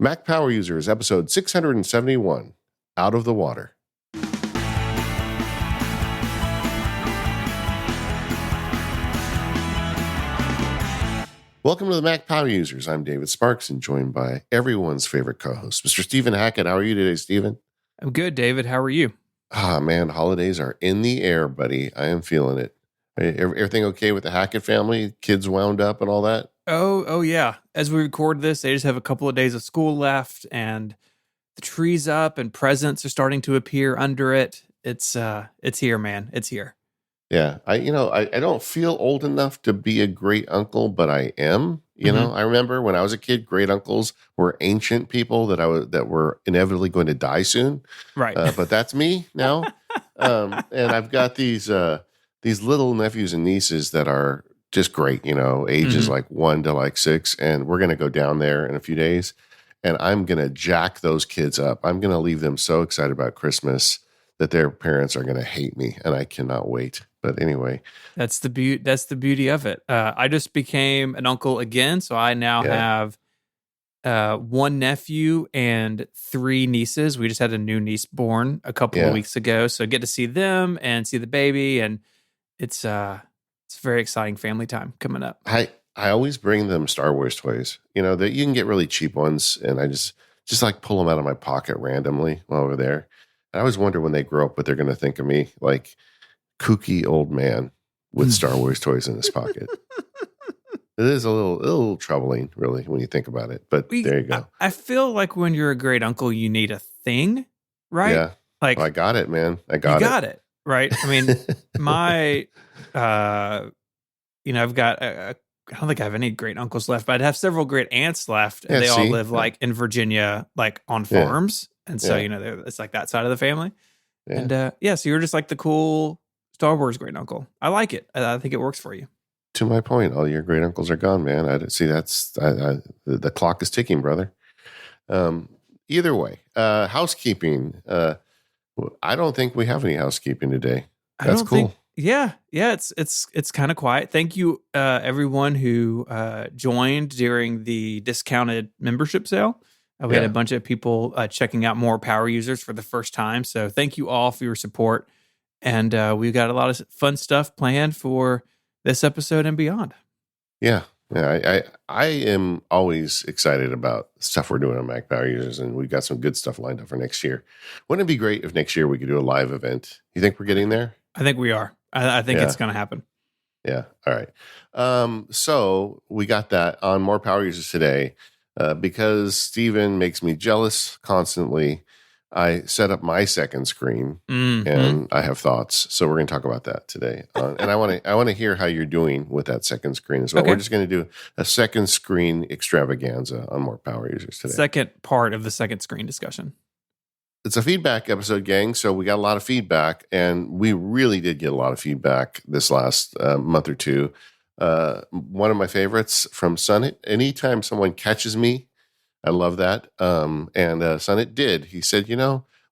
Mac Power Users, episode 671, Out of the Water. Welcome to the Mac Power Users. I'm David Sparks and joined by everyone's favorite co-host, Mr. Stephen Hackett. How are you today, Stephen? I'm good, David. How are you? Man, holidays are in the air, buddy. I am feeling it. Everything okay with the Hackett family? Kids wound up and all that? Oh yeah. As we record this, they just have a couple of days of school left, and the tree's up, and presents are starting to appear under it. It's here, man. It's here. Yeah, I don't feel old enough to be a great uncle, but I am. I remember when I was a kid, great uncles were ancient people that were inevitably going to die soon. Right. But that's me now, and I've got these little nephews and nieces that are just great. Ages like 1 to like 6, and we're going to go down there in a few days, and I'm going to jack those kids up. I'm going to leave them so excited about Christmas that their parents are going to hate me, and I cannot wait. But anyway, that's the beauty of it. I just became an uncle again, so I now have 1 nephew and 3 nieces. We just had a new niece born a couple of weeks ago, so get to see them and see the baby, and it's a very exciting family time coming up. I always bring them Star Wars toys. That you can get really cheap ones, and I just like pull them out of my pocket randomly while we're there. And I always wonder when they grow up what they're going to think of me, like kooky old man with Star Wars toys in his pocket. It is a little troubling, really, when you think about it. But there you go. I feel like when you're a great uncle, you need a thing, right? Yeah. Like, I got it, man. I got it. Right. I mean, I've got, I don't think I have any great uncles left, but I'd have several great aunts left. And they all live like in Virginia, like on farms. And so, it's like that side of the family. Yeah. And so you're just like the cool Star Wars great uncle. I like it. I think it works for you. To my point, all your great uncles are gone, man. I see the clock is ticking, brother. Either way, housekeeping. I don't think we have any housekeeping today. That's cool. It's kind of quiet. Thank you, everyone who joined during the discounted membership sale. We had a bunch of people checking out more power users for the first time. So thank you all for your support. And we've got a lot of fun stuff planned for this episode and beyond. Yeah. I am always excited about stuff we're doing on Mac Power Users, and we've got some good stuff lined up for next year. Wouldn't it be great if next year we could do a live event? You think we're getting there? I think we are. I think it's going to happen. Yeah. All right. So we got that on More Power Users today. Because Steven makes me jealous constantly, I set up my second screen, and I have thoughts. So we're going to talk about that today. And I want to hear how you're doing with that second screen as well. Okay. We're just going to do a second screen extravaganza on More Power Users today. Second part of the second screen discussion. It's a feedback episode, gang. So we got a lot of feedback, and we really did get a lot of feedback this last month or two. One of my favorites from Sunnit. Anytime someone catches me, I love that. And Sunnit did. He said,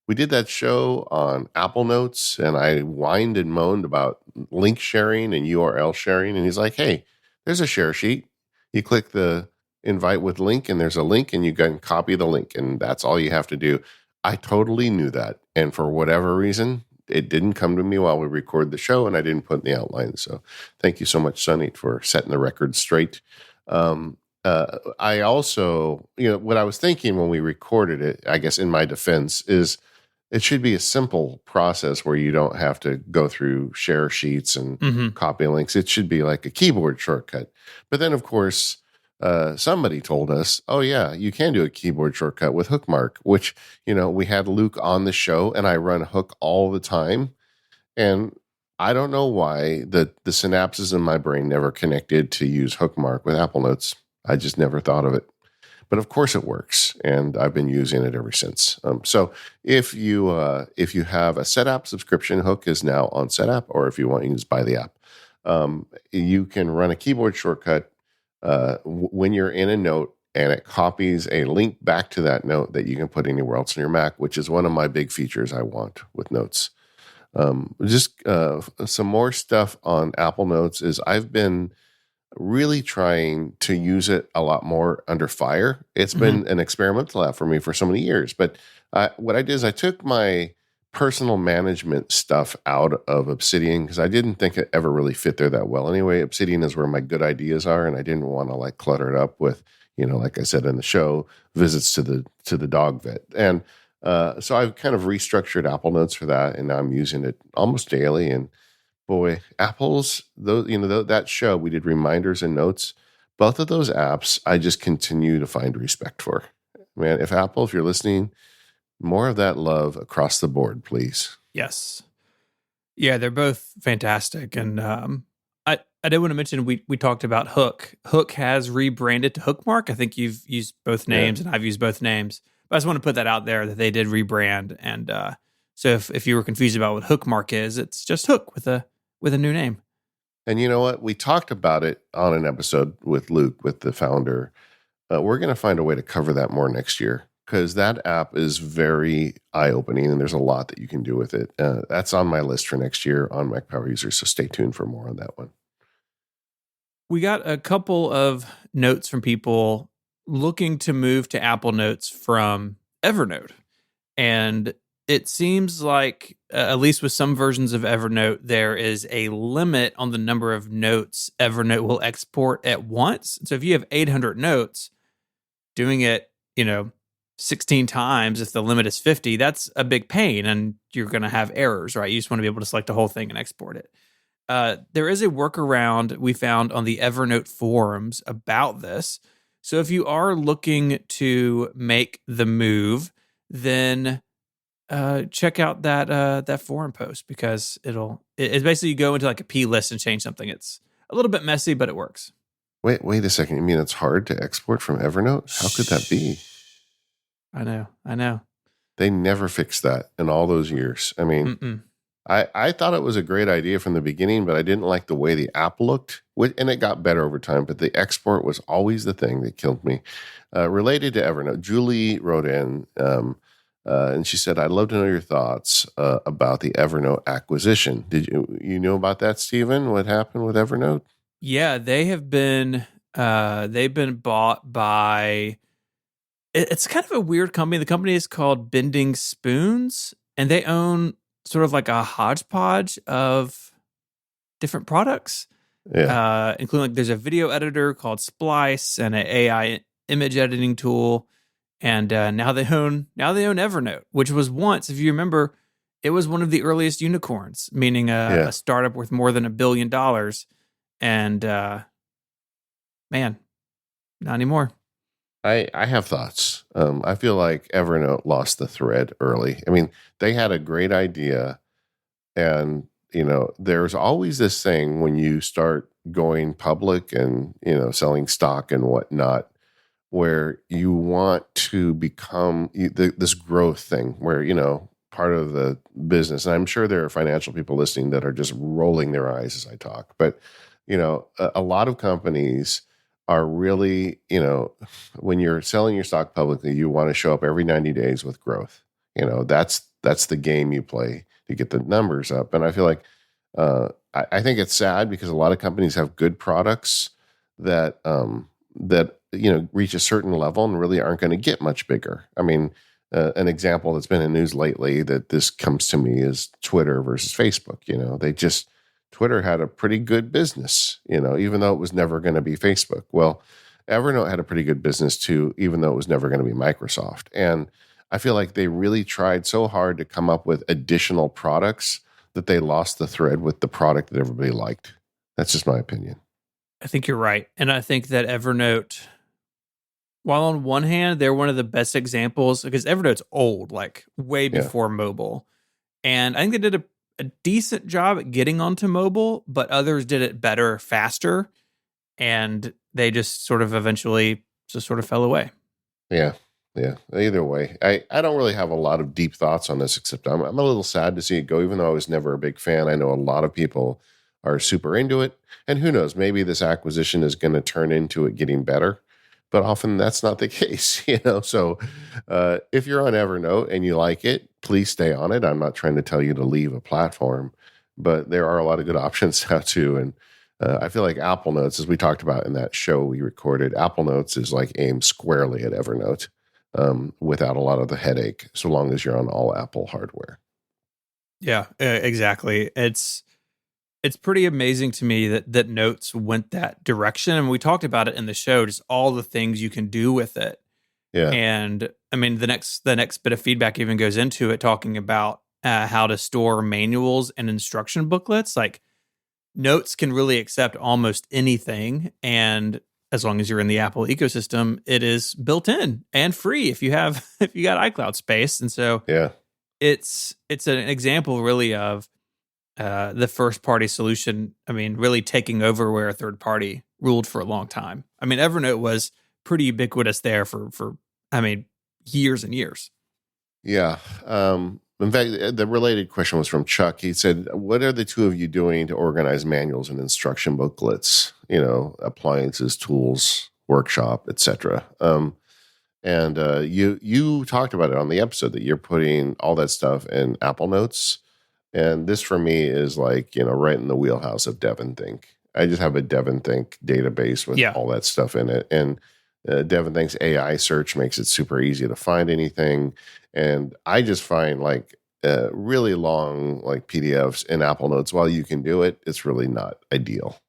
we did that show on Apple Notes, and I whined and moaned about link sharing and URL sharing. And he's like, hey, there's a share sheet. You click the invite with link, and there's a link, and you can copy the link, and that's all you have to do. I totally knew that. And for whatever reason, it didn't come to me while we record the show, and I didn't put in the outline. So thank you so much, Sonny, for setting the record straight. I also, what I was thinking when we recorded it, I guess in my defense, is it should be a simple process where you don't have to go through share sheets and copy links. It should be like a keyboard shortcut. But then, of course, somebody told us, oh yeah, you can do a keyboard shortcut with Hookmark, which, we had Luke on the show, and I run Hook all the time. And I don't know why the synapses in my brain never connected to use Hookmark with Apple Notes. I just never thought of it. But of course it works, and I've been using it ever since. So if you have a SetApp subscription, Hook is now on SetApp, or if you want, you can just buy the app. You can run a keyboard shortcut when you're in a note, and it copies a link back to that note that you can put anywhere else on your Mac, which is one of my big features I want with Notes. Some more stuff on Apple Notes is I've been really trying to use it a lot more under fire. It's been an experimental app for me for so many years. But what I did is I took my personal management stuff out of Obsidian because I didn't think it ever really fit there that well. Anyway, Obsidian is where my good ideas are, and I didn't want to like clutter it up with, like I said in the show, visits to the dog vet. And so I've kind of restructured Apple Notes for that, and now I'm using it almost daily. And boy, Apple's those, that show we did reminders and notes. Both of those apps, I just continue to find respect for. Man, if you're listening, more of that love across the board, please. Yes. Yeah, they're both fantastic. And I did want to mention we talked about Hook. Hook has rebranded to Hookmark. I think you've used both names and I've used both names. But I just want to put that out there that they did rebrand. And so if you were confused about what Hookmark is, it's just Hook with a new name. And you know what? We talked about it on an episode with Luke, with the founder. We're going to find a way to cover that more next year, because that app is very eye-opening, and there's a lot that you can do with it. That's on my list for next year on Mac Power Users, so stay tuned for more on that one. We got a couple of notes from people looking to move to Apple Notes from Evernote. And it seems like, at least with some versions of Evernote, there is a limit on the number of notes Evernote will export at once. So if you have 800 notes, doing it, 16 times, if the limit is 50, that's a big pain, and you're going to have errors, right? You just want to be able to select the whole thing and export it. There is a workaround we found on the Evernote forums about this. So if you are looking to make the move, then check out that forum post, because it's basically you go into like a P list and change something. It's a little bit messy, but it works. Wait a second. You mean it's hard to export from Evernote? How could that be? I know. They never fixed that in all those years. I mean, I thought it was a great idea from the beginning, but I didn't like the way the app looked, and it got better over time. But the export was always the thing that killed me. Related to Evernote, Julie wrote in, and she said, "I'd love to know your thoughts about the Evernote acquisition. Did you know about that, Stephen? What happened with Evernote?" Yeah, they've been bought by. It's kind of a weird company. The company is called Bending Spoons, and they own sort of like a hodgepodge of different products, including like there's a video editor called Splice and an AI image editing tool, and now they own Evernote, which was once, if you remember, it was one of the earliest unicorns, meaning a startup worth more than $1 billion, and man, not anymore. I have thoughts. I feel like Evernote lost the thread early. I mean, they had a great idea, and there's always this thing when you start going public and selling stock and whatnot, where you want to become this growth thing, where part of the business. And I'm sure there are financial people listening that are just rolling their eyes as I talk, but a lot of companies are really, when you're selling your stock publicly, you want to show up every 90 days with growth. That's the game you play to get the numbers up. And I feel like, I think it's sad because a lot of companies have good products that reach a certain level and really aren't going to get much bigger. I mean, an example that's been in news lately that this comes to me is Twitter versus Facebook. Twitter had a pretty good business, even though it was never going to be Facebook. Well, Evernote had a pretty good business too, even though it was never going to be Microsoft. And I feel like they really tried so hard to come up with additional products that they lost the thread with the product that everybody liked. That's just my opinion. I think you're right. And I think that Evernote, while on one hand, they're one of the best examples, because Evernote's old, like way before mobile. And I think they did a decent job at getting onto mobile, but others did it better, faster, and they just sort of eventually just sort of fell away. Yeah. Either way, I don't really have a lot of deep thoughts on this, except I'm a little sad to see it go, even though I was never a big fan. I know a lot of people are super into it, and who knows, maybe this acquisition is going to turn into it getting better. But often that's not the case, So if you're on Evernote and you like it, please stay on it. I'm not trying to tell you to leave a platform, but there are a lot of good options now too. And I feel like Apple Notes, as we talked about in that show we recorded, Apple Notes is like aimed squarely at Evernote, without a lot of the headache, so long as you're on all Apple hardware. Yeah, exactly. It's pretty amazing to me that Notes went that direction, and we talked about it in the show, just all the things you can do with it. Yeah. And I mean, the next bit of feedback even goes into it, talking about how to store manuals and instruction booklets. Like, Notes can really accept almost anything, and as long as you're in the Apple ecosystem, it is built in and free if you have if you got iCloud space. And so Yeah. it's an example really of the first party solution. I mean, really taking over where a third party ruled for a long time. I mean, Evernote was pretty ubiquitous there for I mean, years and years. Yeah. In fact, the related question was from Chuck. He said, "What are the two of you doing to organize manuals and instruction booklets? You know, appliances, tools, workshop, etc." And you talked about it on the episode that you're putting all that stuff in Apple Notes. And this for me is like, right in the wheelhouse of DevonThink. I just have a DevonThink database with all that stuff in it. And DevonThink's AI search makes it super easy to find anything. And I just find like really long like PDFs in Apple Notes. While you can do it, it's really not ideal.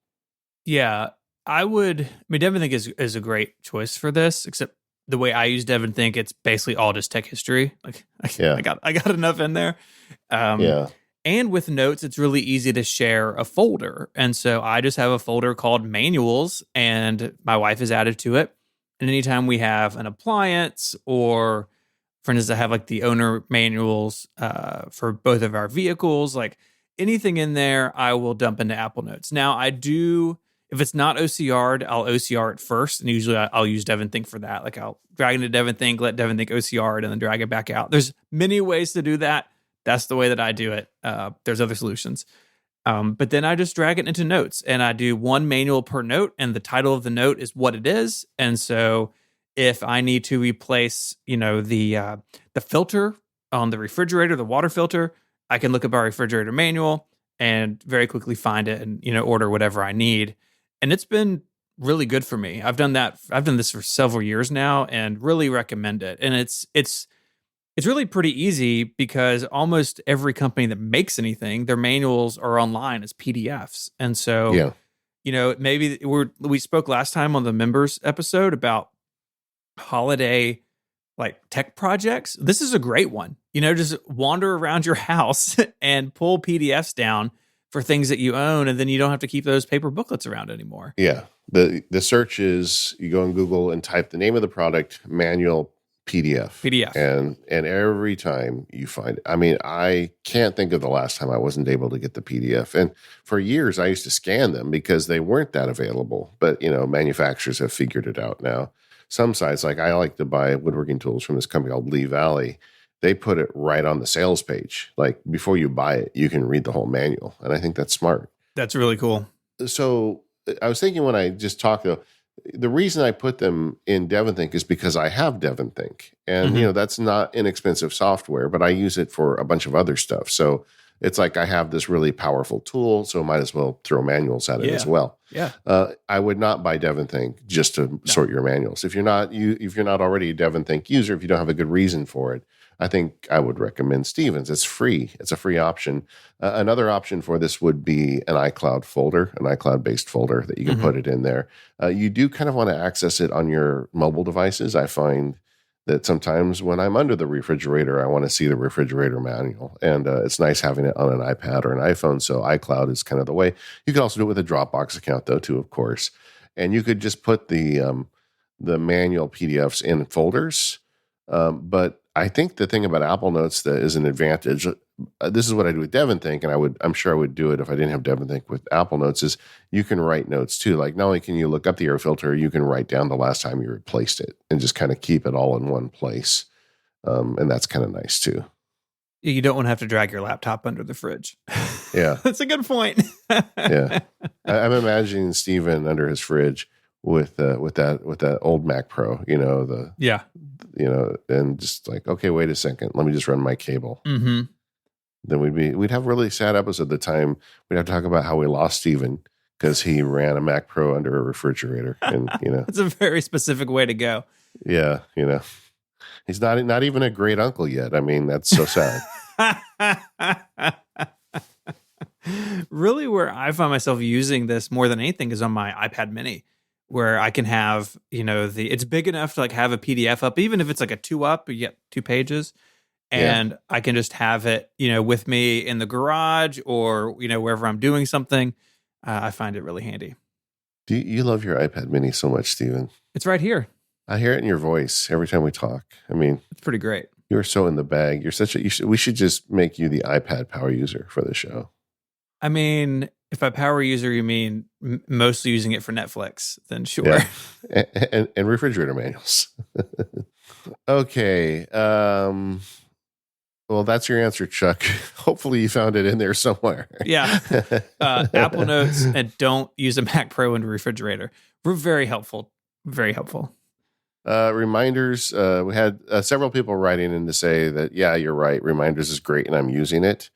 Yeah, I mean, DevonThink is a great choice for this, except the way I use DevonThink, it's basically all just tech history. Like, I got enough in there. And with Notes, it's really easy to share a folder. And so I just have a folder called Manuals, and my wife is added to it. And anytime we have an appliance, or for instance, I have like the owner manuals for both of our vehicles, like anything in there, I will dump into Apple Notes. Now, I do, if it's not OCR'd, I'll OCR it first. And usually I'll use DevonThink for that. Like, I'll drag into DevonThink, let DevonThink OCR it, and then drag it back out. There's many ways to do that. That's the way that I do it. There's other solutions. But then I just drag it into Notes, and I do one manual per note, and the title of the note is what it is. And so if I need to replace, the filter on the refrigerator, the water filter, I can look up our refrigerator manual and very quickly find it and, order whatever I need. And it's been really good for me. I've done this for several years now and really recommend it. And it's really pretty easy because almost every company that makes anything, their manuals are online as PDFs. And so, maybe we spoke last time on the members episode about holiday like tech projects. This is a great one. Just wander around your house and pull PDFs down for things that you own, and then you don't have to keep those paper booklets around anymore. Yeah. The search is, you go on Google and type the name of the product, manual PDF. And every time you find it. I mean, I can't think of the last time I wasn't able to get the PDF. And for years, I used to scan them because they weren't that available. But, manufacturers have figured it out now. Some sites, like I like to buy woodworking tools from this company called Lee Valley. They put it right on the sales page. Like, before you buy it, you can read the whole manual. And I think that's smart. That's really cool. So I was thinking when I just talked, though, the reason I put them in DevonThink is because I have DevonThink. And, that's not inexpensive software, but I use it for a bunch of other stuff. So it's like I have this really powerful tool, so I might as well throw manuals at it as well. Yeah. I would not buy DevonThink just to sort your manuals. If you're not already a DevonThink user, if you don't have a good reason for it, I think I would recommend Stevens. It's free. It's a free option. Another option for this would be an iCloud folder, an iCloud-based folder that you can put it in there. You do kind of want to access it on your mobile devices. I find that sometimes when I'm under the refrigerator, I want to see the refrigerator manual. And it's nice having it on an iPad or an iPhone. So iCloud is kind of the way. You can also do it with a Dropbox account, though, too, of course. And you could just put the manual PDFs in folders. But I think the thing about Apple Notes that is an advantage, this is what I do with DevonThink, and I'm sure I would do it if I didn't have DevonThink with Apple Notes, is you can write notes too. Like, not only can you look up the air filter, you can write down the last time you replaced it and just kind of keep it all in one place. And that's kind of nice too. You don't want to have to drag your laptop under the fridge. Yeah. That's a good point. Yeah. I'm imagining Steven under his fridge with that old Mac Pro, and just like, okay, wait a second, let me just run my cable. Then we'd have a really sad episode. The time we'd have to talk about how we lost Steven because he ran a Mac Pro under a refrigerator. And, It's a very specific way to go. yeah, he's not even a great uncle yet. I mean, that's so sad. Really, where I find myself using this more than anything is on my iPad mini, where I can have, it's big enough to like have a PDF up, even if it's like a 2 up, you get 2 pages. And I can just have it, with me in the garage or, wherever I'm doing something. I find it really handy. You love your iPad mini so much, Steven? It's right here. I hear it in your voice every time we talk. I mean, it's pretty great. You're so in the bag. We should just make you the iPad power user for the show. I mean, if by power user you mean mostly using it for Netflix, then sure. Yeah. And refrigerator manuals. Okay. Well, that's your answer, Chuck. Hopefully you found it in there somewhere. Yeah. Apple Notes and don't use a Mac Pro in a refrigerator. We're very helpful. Very helpful. Reminders. We had several people writing in to say that, yeah, you're right. Reminders is great and I'm using it.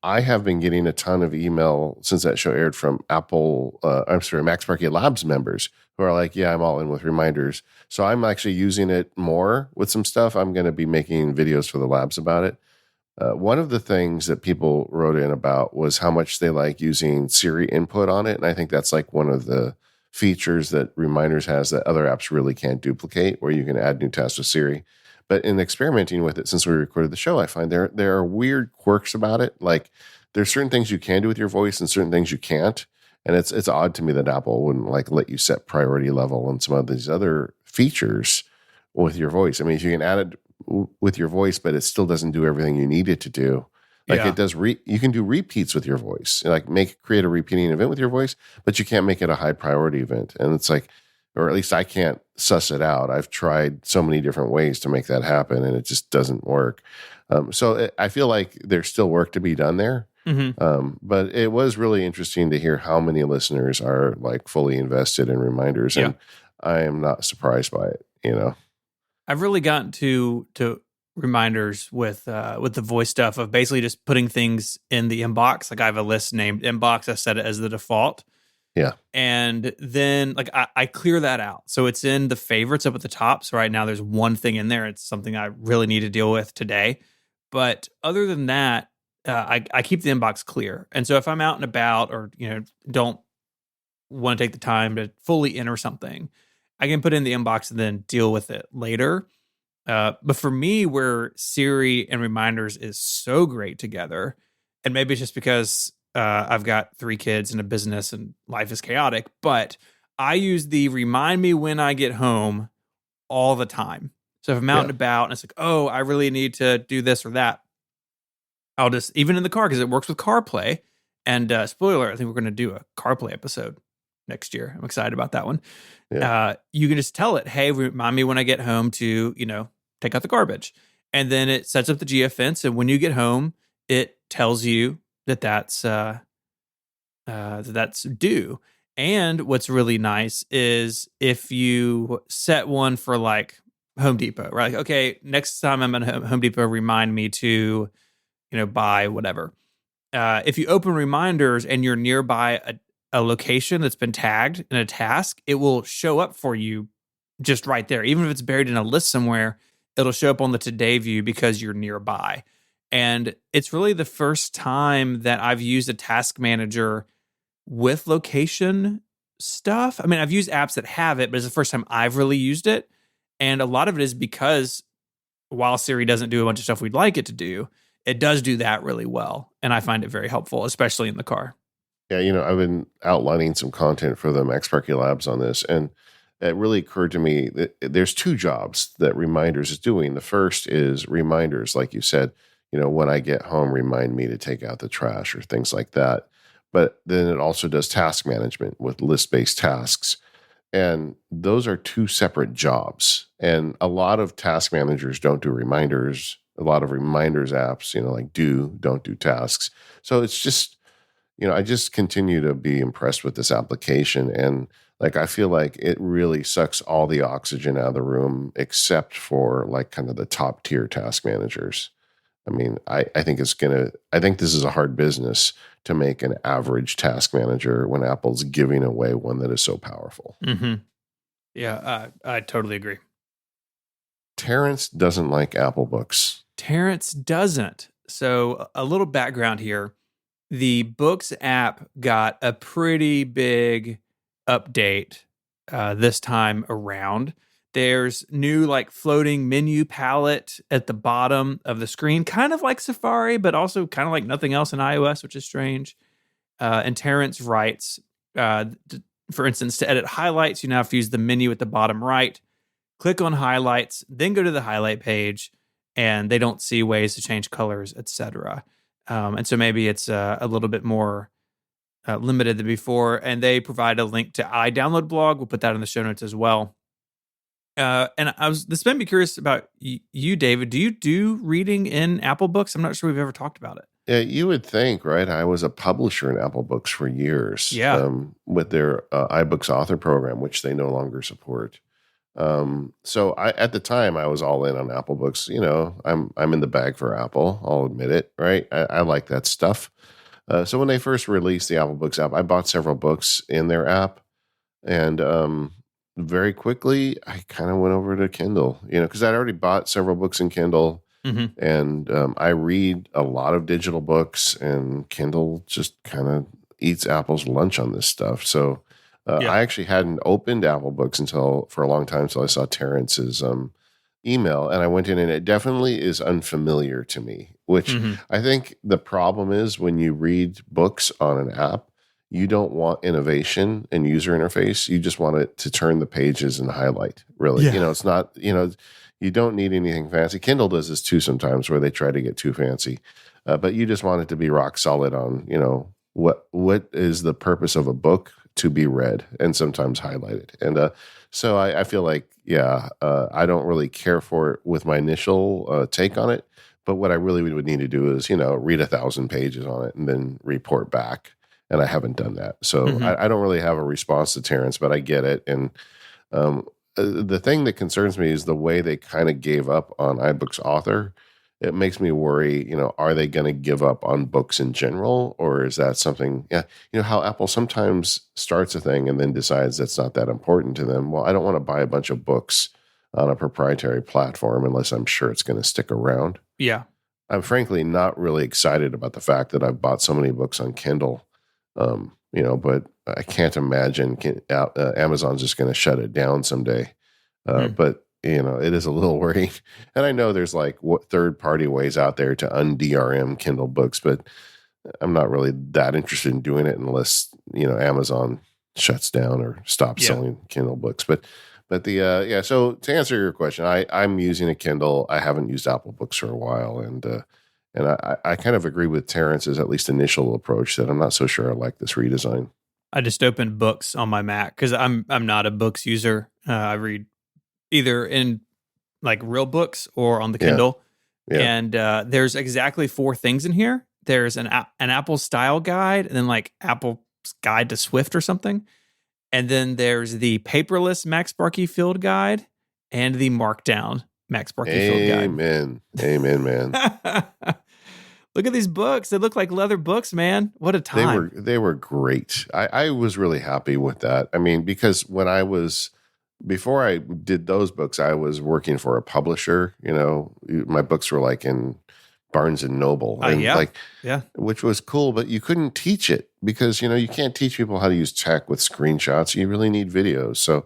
I have been getting a ton of email since that show aired from MacSparky Labs members who are like, yeah, I'm all in with reminders. So I'm actually using it more with some stuff. I'm going to be making videos for the labs about it. One of the things that people wrote in about was how much they like using Siri input on it. And I think that's like one of the features that Reminders has that other apps really can't duplicate, where you can add new tasks with Siri. But in experimenting with it since we recorded the show, I find there are weird quirks about it. Like there's certain things you can do with your voice and certain things you can't. And it's odd to me that Apple wouldn't like let you set priority level and some of these other features with your voice. I mean, if you can add it with your voice, but it still doesn't do everything you need it to do. Like it does, you can do repeats with your voice, like create a repeating event with your voice, but you can't make it a high priority event. And it's like, or at least I can't suss it out. I've tried so many different ways to make that happen and it just doesn't work. So I feel like there's still work to be done there. Mm-hmm. But it was really interesting to hear how many listeners are like fully invested in Reminders. And I am not surprised by it, I've really gotten to Reminders with the voice stuff of basically just putting things in the inbox. Like I have a list named inbox. I set it as the default. Yeah. And then like I clear that out. So it's in the favorites up at the top. So right now there's one thing in there. It's something I really need to deal with today. But other than that, I keep the inbox clear. And so if I'm out and about or, don't want to take the time to fully enter something, I can put in the inbox and then deal with it later. But for me, where Siri and Reminders is so great together, and maybe it's just because I've got 3 kids and a business and life is chaotic, but I use the remind me when I get home all the time. So if I'm out and about and it's like, oh, I really need to do this or that, I'll just, even in the car, because it works with CarPlay. And spoiler alert, I think we're going to do a CarPlay episode next year. I'm excited about that one. Yeah. You can just tell it, hey, remind me when I get home to, take out the garbage. And then it sets up the geofence. And when you get home, it tells you that's due. And what's really nice is if you set one for like Home Depot, right? Like, okay, next time I'm at Home Depot, remind me to, buy whatever. If you open Reminders and you're nearby a location that's been tagged in a task, it will show up for you just right there. Even if it's buried in a list somewhere, it'll show up on the today view because you're nearby. And it's really the first time that I've used a task manager with location stuff. I mean, I've used apps that have it, but it's the first time I've really used it. And a lot of it is because while Siri doesn't do a bunch of stuff we'd like it to do, it does do that really well. And I find it very helpful, especially in the car. Yeah, I've been outlining some content for the MacSparky Labs on this, and it really occurred to me that there's 2 jobs that Reminders is doing. The first is reminders, like you said, when I get home, remind me to take out the trash or things like that. But then it also does task management with list-based tasks. And those are 2 separate jobs. And a lot of task managers don't do reminders. A lot of reminders apps, like don't do tasks. So it's just, I just continue to be impressed with this application. And like, I feel like it really sucks all the oxygen out of the room, except for like kind of the top tier task managers. I mean, I think I think this is a hard business to make an average task manager when Apple's giving away one that is so powerful. Mm-hmm. Yeah, I totally agree. Terrence doesn't like Apple Books. Terrence doesn't. So a little background here. The Books app got a pretty big update this time around. There's new like floating menu palette at the bottom of the screen, kind of like Safari, but also kind of like nothing else in iOS, which is strange. And Terrence writes, for instance, to edit highlights, you now have to use the menu at the bottom right. Click on highlights, then go to the highlight page, and they don't see ways to change colors, etc. And so maybe it's a little bit more limited than before. And they provide a link to iDownload blog. We'll put that in the show notes as well. And this made me curious about you, David. Do you do reading in Apple Books? I'm not sure we've ever talked about it. Yeah, you would think, right? I was a publisher in Apple Books for years. Yeah. With their iBooks author program, which they no longer support. So at the time I was all in on Apple Books. You know, I'm in the bag for Apple. I'll admit it, right? I like that stuff. So when they first released the Apple Books app, I bought several books in their app, and very quickly I kind of went over to Kindle. You know, because I'd already bought several books in Kindle, and I read a lot of digital books, and Kindle just kind of eats Apple's lunch on this stuff. So. I actually hadn't opened Apple Books for a long time until I saw Terrence's email, and I went in, and it definitely is unfamiliar to me, which I think the problem is when you read books on an app, you don't want innovation and user interface. You just want it to turn the pages and highlight, really. Yeah. You know, it's not, you don't need anything fancy. Kindle does this too sometimes where they try to get too fancy, but you just want it to be rock solid on, what is the purpose of a book to be read and sometimes highlighted. And so I feel like, I don't really care for it with my initial take on it. But what I really would need to do is, read 1,000 pages on it and then report back. And I haven't done that. So I don't really have a response to Terrence, but I get it. And the thing that concerns me is the way they kind of gave up on iBooks Author. It makes me worry, are they going to give up on books in general? Or is that something, how Apple sometimes starts a thing and then decides that's not that important to them. Well, I don't want to buy a bunch of books on a proprietary platform unless I'm sure it's going to stick around. Yeah. I'm frankly not really excited about the fact that I've bought so many books on Kindle, but I can't imagine Amazon's just going to shut it down someday. But it is a little worrying. And I know there's like third-party ways out there to un-DRM Kindle books, but I'm not really that interested in doing it unless, Amazon shuts down or stops selling Kindle books. But so to answer your question, I'm using a Kindle. I haven't used Apple Books for a while. And I kind of agree with Terrence's at least initial approach that I'm not so sure I like this redesign. I just opened Books on my Mac because I'm not a Books user. I read either in like real books or on the Kindle. Yeah. And there's exactly 4 things in here. There's an Apple style guide, and then like Apple's guide to Swift or something. And then there's the paperless MacSparky field guide and the markdown MacSparky field guide. Amen, man. Look at these books. They look like leather books, man. What a time. They were great. I was really happy with that. I mean, because before I did those books, I was working for a publisher. My books were like in Barnes and Noble, which was cool, but you couldn't teach it because, you can't teach people how to use tech with screenshots. You really need videos. So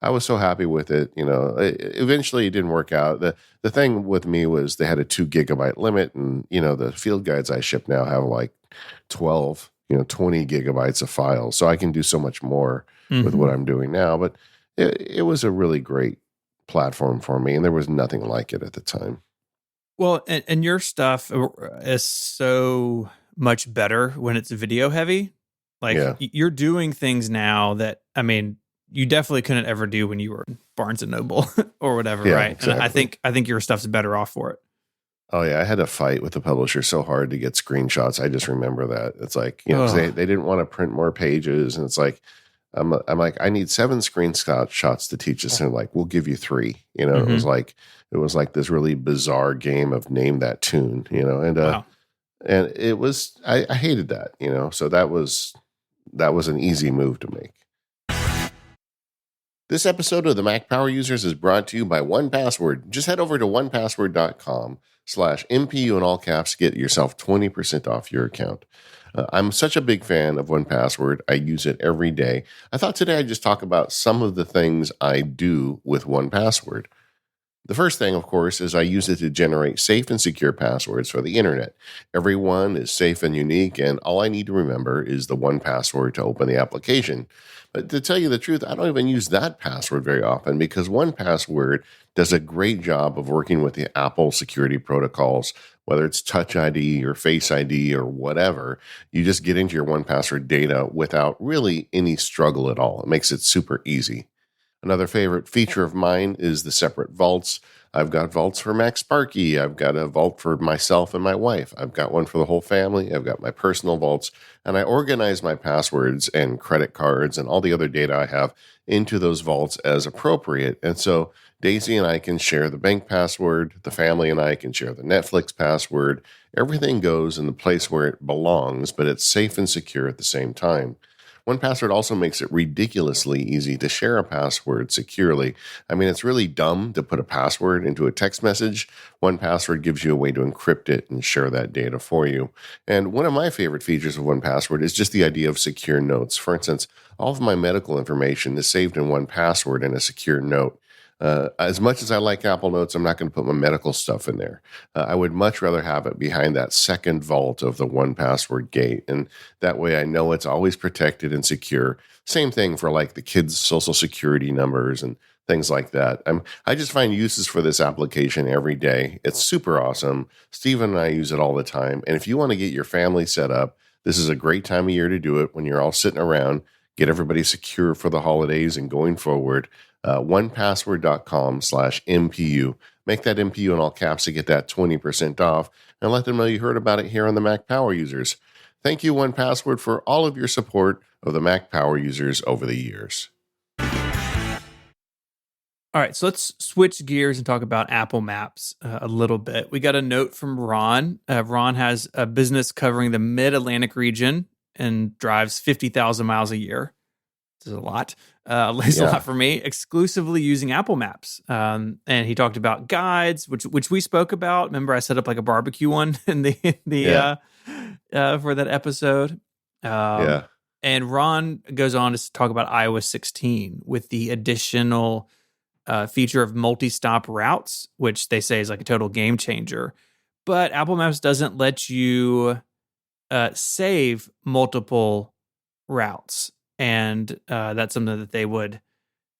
I was so happy with it. Eventually it didn't work out. The thing with me was they had a 2 gigabyte limit, and, the field guides I ship now have like 12, 20 gigabytes of files. So I can do so much more with what I'm doing now. But it was a really great platform for me, and there was nothing like it at the time. Well, and your stuff is so much better when it's video heavy. Like you're doing things now that, I mean, you definitely couldn't ever do when you were in Barnes and Noble or whatever, right? Exactly. And I think your stuff's better off for it. Oh yeah, I had a fight with the publisher so hard to get screenshots. I just remember that. It's like, 'cause they didn't want to print more pages, and it's like, I'm like, I need 7 screenshots to teach this. And like, we'll give you 3, Mm-hmm. it was like this really bizarre game of name that tune, Wow. and it was, I hated that, so that was an easy move to make. This episode of the Mac Power Users is brought to you by 1Password. Just head over to 1password.com/MPU in all caps to get yourself 20% off your account. I'm such a big fan of 1Password. I use it every day. I thought today I'd just talk about some of the things I do with 1Password. The first thing, of course, is I use it to generate safe and secure passwords for the internet. Every one is safe and unique, and all I need to remember is the 1Password to open the application. But to tell you the truth, I don't even use that password very often because 1Password does a great job of working with the Apple security protocols, whether it's Touch ID or Face ID or whatever. You just get into your 1Password data without really any struggle at all. It makes it super easy. Another favorite feature of mine is the separate vaults. I've got vaults for MacSparky. I've got a vault for myself and my wife. I've got one for the whole family. I've got my personal vaults. And I organize my passwords and credit cards and all the other data I have into those vaults as appropriate. And so Daisy and I can share the bank password. The family and I can share the Netflix password. Everything goes in the place where it belongs, but it's safe and secure at the same time. 1Password also makes it ridiculously easy to share a password securely. I mean, it's really dumb to put a password into a text message. 1Password gives you a way to encrypt it and share that data for you. And one of my favorite features of 1Password is just the idea of secure notes. For instance, all of my medical information is saved in 1Password in a secure note. As much as I like Apple Notes, I'm not going to put my medical stuff in there. I would much rather have it behind that second vault of the 1Password gate. And that way I know it's always protected and secure. Same thing for like the kids' social security numbers and things like that. I just find uses for this application every day. It's super awesome. Steven and I use it all the time. And if you want to get your family set up, this is a great time of year to do it when you're all sitting around, get everybody secure for the holidays and going forward. 1Password.com/MPU. Make that MPU in all caps to get that 20% off and let them know you heard about it here on the Mac Power Users. Thank you, 1Password, for all of your support of the Mac Power Users over the years. All right, so let's switch gears and talk about Apple Maps a little bit. We got a note from Ron. Ron has a business covering the Mid-Atlantic region and drives 50,000 miles a year. This is a lot. At least a lot for me, exclusively using Apple Maps. And he talked about guides, which we spoke about. Remember, I set up like a barbecue one in the for that episode. And Ron goes on to talk about iOS 16 with the additional feature of multi-stop routes, which they say is like a total game changer. But Apple Maps doesn't let you save multiple routes. And that's something that they would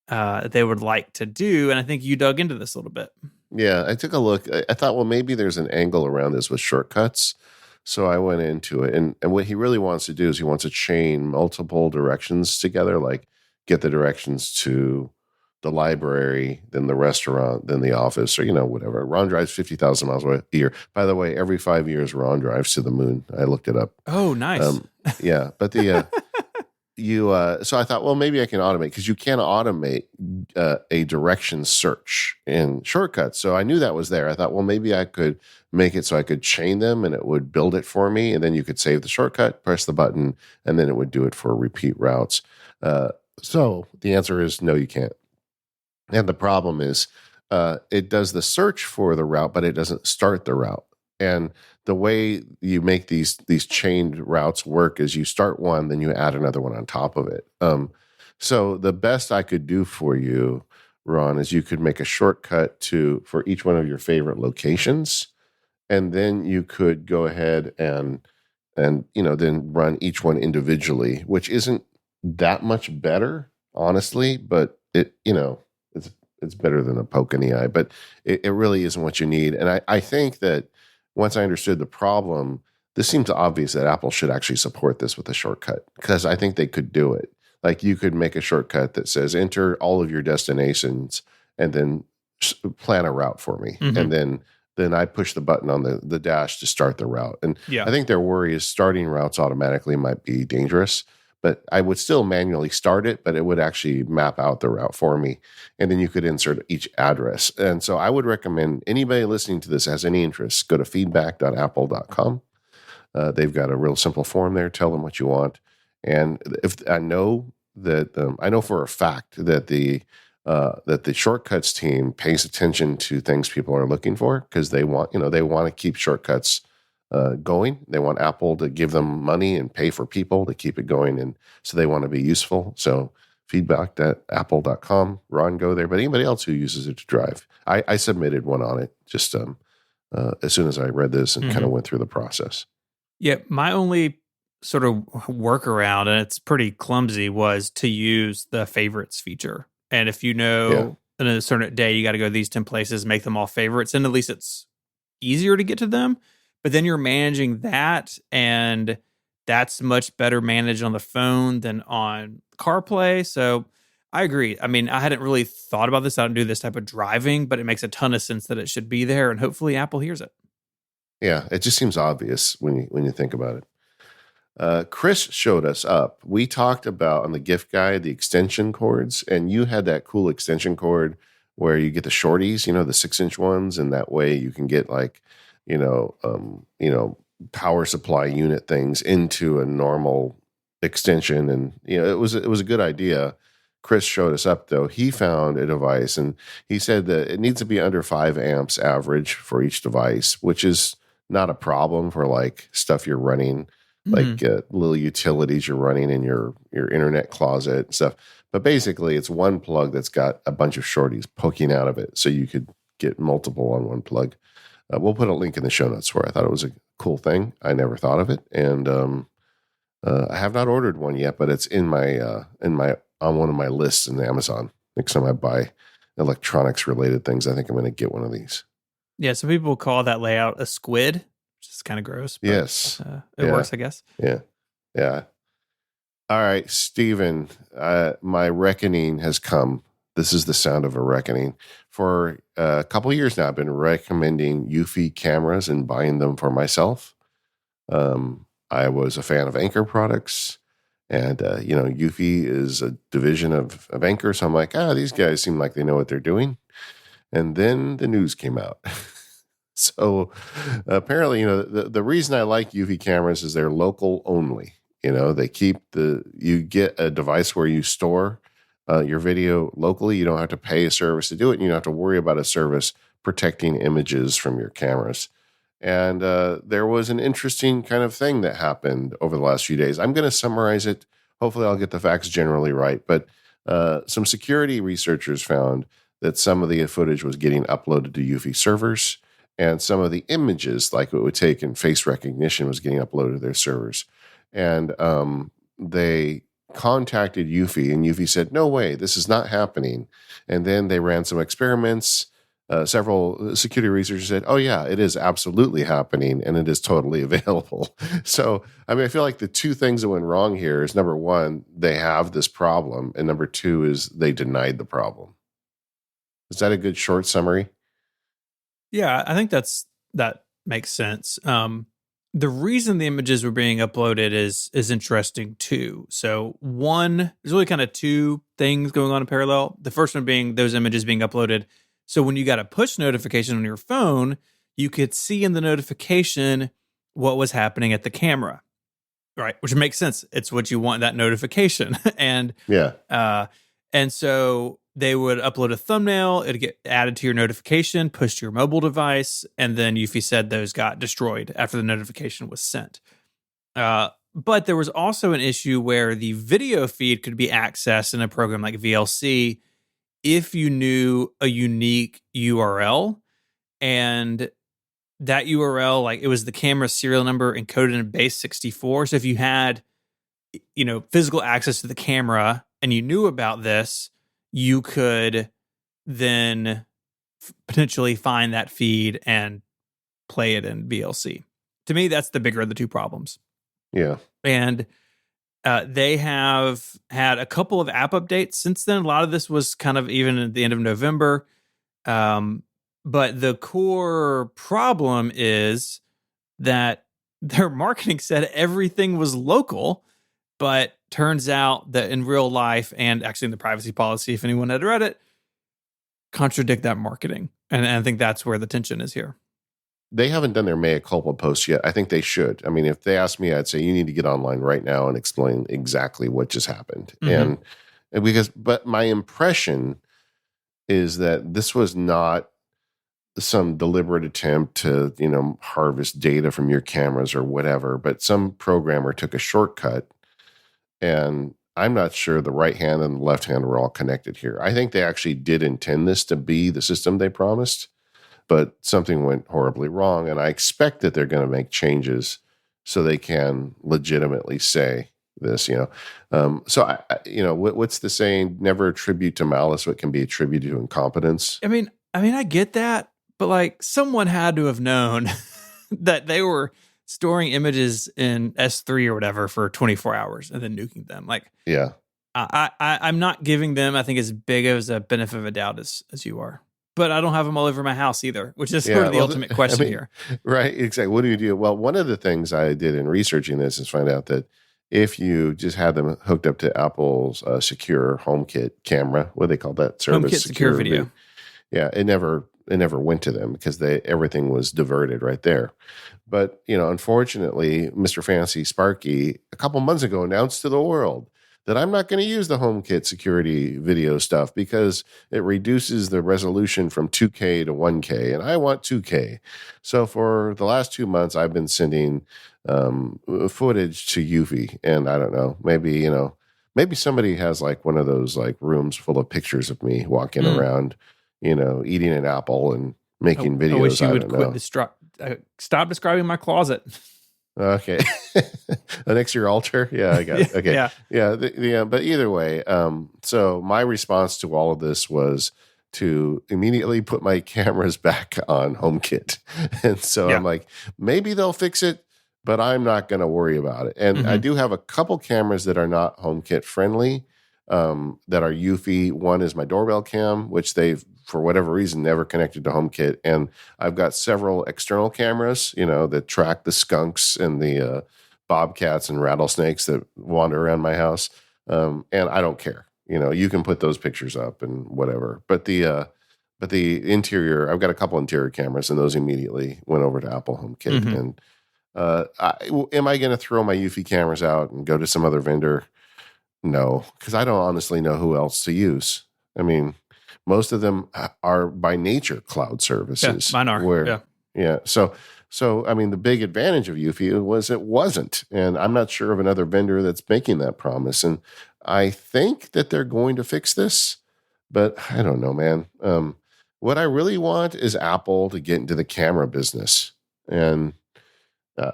like to do. And I think you dug into this a little bit. Yeah, I took a look. I thought, well, maybe there's an angle around this with shortcuts. So I went into it. And what he really wants to do is he wants to chain multiple directions together, like get the directions to the library, then the restaurant, then the office, or, whatever. Ron drives 50,000 miles a year. By the way, every 5 years, Ron drives to the moon. I looked it up. Oh, nice. Yeah, but the... so I thought, well, maybe I can automate because you can automate a direction search in shortcuts. So I knew that was there. I thought, well, maybe I could make it so I could chain them and it would build it for me. And then you could save the shortcut, press the button, and then it would do it for repeat routes. So the answer is no, you can't. And the problem is it does the search for the route, but it doesn't start the route. And the way you make these chained routes work is you start one, then you add another one on top of it. So the best I could do for you, Ron, is you could make a shortcut for each one of your favorite locations, and then you could go ahead and then run each one individually, which isn't that much better, honestly, but it's better than a poke in the eye. But it really isn't what you need, and I think that. Once I understood the problem, this seems obvious that Apple should actually support this with a shortcut because I think they could do it. Like you could make a shortcut that says enter all of your destinations and then plan a route for me. Mm-hmm. And then I push the button on the dash to start the route. And I think their worry is starting routes automatically might be dangerous. but I would still manually start it, but it would actually map out the route for me. And then you could insert each address. And so I would recommend anybody listening to this has any interest, go to feedback.apple.com. They've got a real simple form there. Tell them what you want. And if I know that, I know for a fact that the shortcuts team pays attention to things people are looking for, because they want to keep shortcuts going. They want Apple to give them money and pay for people to keep it going, and so they want to be useful. So feedback.apple.com. Ron, go there. But anybody else who uses it to drive, I submitted one on it just as soon as I read this and kind of went through the process. Yeah, my only sort of workaround, and it's pretty clumsy, was to use the favorites feature. And if you know in a certain day you got to go to these 10 places, make them all favorites, and at least it's easier to get to them. But then you're managing that, and that's much better managed on the phone than on CarPlay. So I agree. I mean, I hadn't really thought about this. I don't do this type of driving, but it makes a ton of sense that it should be there, and hopefully Apple hears it. Yeah, it just seems obvious when you think about it. Chris showed us up. We talked about on the gift guide the extension cords, and you had that cool extension cord where you get the shorties, the 6-inch ones, and that way you can get like, power supply unit things into a normal extension, and it was a good idea. Chris showed us up though. He found a device, and he said that it needs to be under 5 amps average for each device, which is not a problem for like stuff you're running, like little utilities you're running in your internet closet and stuff. But basically, it's one plug that's got a bunch of shorties poking out of it, so you could get multiple on one plug. We'll put a link in the show notes where I thought it was a cool thing. I never thought of it, and I have not ordered one yet, but it's on one of my lists in Amazon. Next time I buy electronics related things, I think I'm going to get one of these. Yeah, some people call that layout a squid, which is kind of gross. But, yes, it works, I guess. Yeah. All right, Stephen, my reckoning has come. This is the sound of a reckoning. For a couple of years now, I've been recommending Eufy cameras and buying them for myself. I was a fan of Anker products, and Eufy is a division of Anker, so I'm like, these guys seem like they know what they're doing. And then the news came out. So apparently, the reason I like Eufy cameras is they're local only. You get a device where you store your video locally. You don't have to pay a service to do it, and you don't have to worry about a service protecting images from your cameras. And there was an interesting kind of thing that happened over the last few days. I'm going to summarize it. Hopefully I'll get the facts generally right. But some security researchers found that some of the footage was getting uploaded to Eufy servers, and some of the images, like it would take in face recognition, was getting uploaded to their servers. And they contacted Eufy, and Eufy said, no way, this is not happening. And then they ran some experiments. Several security researchers said, oh yeah, it is absolutely happening, and it is totally available. So, I feel like the two things that went wrong here is, number one, they have this problem, and number two is they denied the problem. Is that a good short summary? Yeah, I think that makes sense. The reason the images were being uploaded is interesting too. So one, there's really kind of two things going on in parallel. The first one being those images being uploaded. So when you got a push notification on your phone, you could see in the notification what was happening at the camera, right? Which makes sense. It's what you want, that notification. And so they would upload a thumbnail, it'd get added to your notification, pushed to your mobile device, and then Eufy said those got destroyed after the notification was sent. But there was also an issue where the video feed could be accessed in a program like VLC if you knew a unique URL, and that URL, like it was the camera serial number encoded in base 64. So if you had, physical access to the camera and you knew about this, you could then potentially find that feed and play it in VLC. To me, that's the bigger of the two problems. Yeah. And they have had a couple of app updates since then. A lot of this was kind of even at the end of November. But the core problem is that their marketing said everything was local. But turns out that in real life, and actually in the privacy policy, if anyone had read it, contradict that marketing. And I think that's where the tension is here. They haven't done their mea culpa post yet. I think they should. I mean, if they asked me, I'd say you need to get online right now and explain exactly what just happened. And but my impression is that this was not some deliberate attempt to, harvest data from your cameras or whatever, but some programmer took a shortcut, and I'm not sure the right hand and the left hand were all connected here. I think they actually did intend this to be the system they promised, but something went horribly wrong, and I expect that they're going to make changes so they can legitimately say this, So, what's the saying? Never attribute to malice what can be attributed to incompetence. I mean, I get that, but like someone had to have known that they were storing images in S3 or whatever for 24 hours and then nuking them. Like, yeah, I'm not giving them, I think, as big as a benefit of a doubt as you are. But I don't have them all over my house either, which is sort of the ultimate question here. Right, exactly. What do you do? Well, one of the things I did in researching this is find out that if you just had them hooked up to Apple's secure HomeKit camera, what do they call that service? HomeKit secure video. Yeah, it never went to them because everything was diverted right there. But, unfortunately, Mr. Fancy Sparky a couple months ago announced to the world that I'm not going to use the HomeKit security video stuff because it reduces the resolution from 2K to 1K, and I want 2K. So for the last 2 months, I've been sending footage to Eufy, and I don't know, maybe somebody has like one of those like rooms full of pictures of me walking around, eating an apple and making videos. I wish you would quit stop describing my closet. Okay. Next to your altar. Yeah, I got it. Okay. Yeah. But either way, so my response to all of this was to immediately put my cameras back on HomeKit. And so I'm like, maybe they'll fix it, but I'm not going to worry about it. And I do have a couple cameras that are not HomeKit friendly, that are Eufy. One is my doorbell cam, which they've, for whatever reason, never connected to HomeKit. And I've got several external cameras, that track the skunks and the bobcats and rattlesnakes that wander around my house. And I don't care. You can put those pictures up and whatever. But the interior, I've got a couple interior cameras, and those immediately went over to Apple HomeKit. And am I going to throw my Eufy cameras out and go to some other vendor? No, because I don't honestly know who else to use. I mean, most of them are by nature cloud services. Yeah, mine are. So I mean, the big advantage of Eufy was it wasn't, and I'm not sure of another vendor that's making that promise. And I think that they're going to fix this, but I don't know, man. What I really want is Apple to get into the camera business, and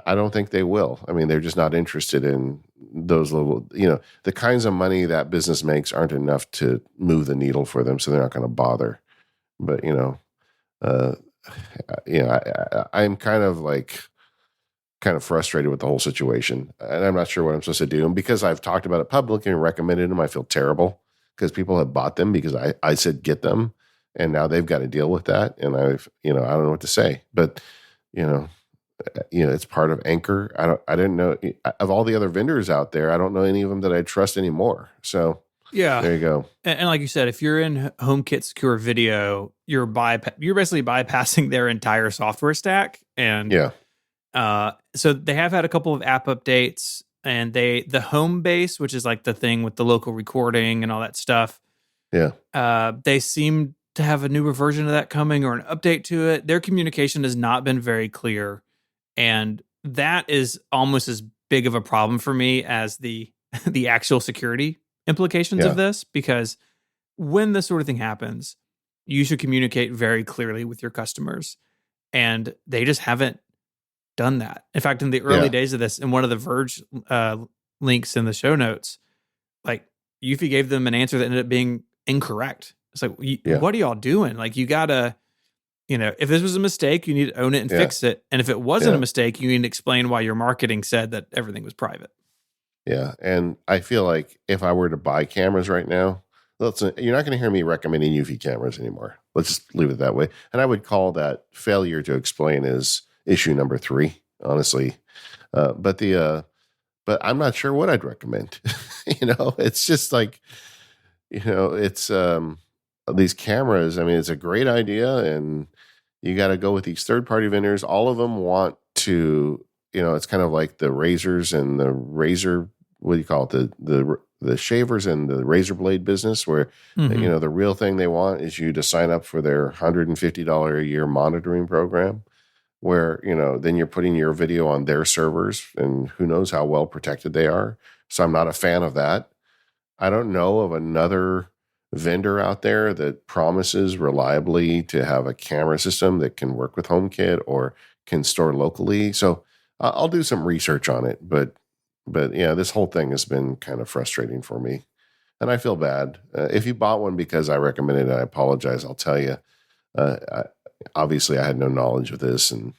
I don't think they will. I mean, they're just not interested in those little, the kinds of money that business makes aren't enough to move the needle for them, so they're not going to bother. But I'm kind of frustrated with the whole situation, and I'm not sure what I'm supposed to do. And because I've talked about it publicly and recommended them, I feel terrible because people have bought them because I said get them, and now they've got to deal with that. And I don't know what to say, but it's part of Anchor. I didn't know of all the other vendors out there. I don't know any of them that I trust anymore. So there you go. And like you said, if you're in HomeKit Secure Video, you're basically bypassing their entire software stack. And so they have had a couple of app updates, and the home base, which is like the thing with the local recording and all that stuff. Yeah. They seem to have a newer version of that coming, or an update to it. Their communication has not been very clear. And that is almost as big of a problem for me as the actual security implications of this, because when this sort of thing happens, you should communicate very clearly with your customers. And they just haven't done that. In fact, in the early days of this, in one of the Verge links in the show notes, like Eufy gave them an answer that ended up being incorrect. It's like, what are y'all doing? Like, you gotta, if this was a mistake, you need to own it and fix it. And if it wasn't a mistake, you need to explain why your marketing said that everything was private. Yeah. And I feel like if I were to buy cameras right now, you're not going to hear me recommending Eufy cameras anymore. Let's just leave it that way. And I would call that failure to explain as issue number 3, honestly. But but I'm not sure what I'd recommend. It's just like, it's these cameras. I mean, it's a great idea, and you got to go with these third-party vendors. All of them want to, it's kind of like the razors and the razor. What do you call it? The shavers and the razor blade business, where the real thing they want is you to sign up for their $150 a year monitoring program, where then you're putting your video on their servers, and who knows how well protected they are. So I'm not a fan of that. I don't know of another vendor out there that promises reliably to have a camera system that can work with HomeKit or can store locally. So I'll do some research on it, but yeah, this whole thing has been kind of frustrating for me, and I feel bad. If you bought one because I recommended it, I apologize. I'll tell you. Obviously, I had no knowledge of this, and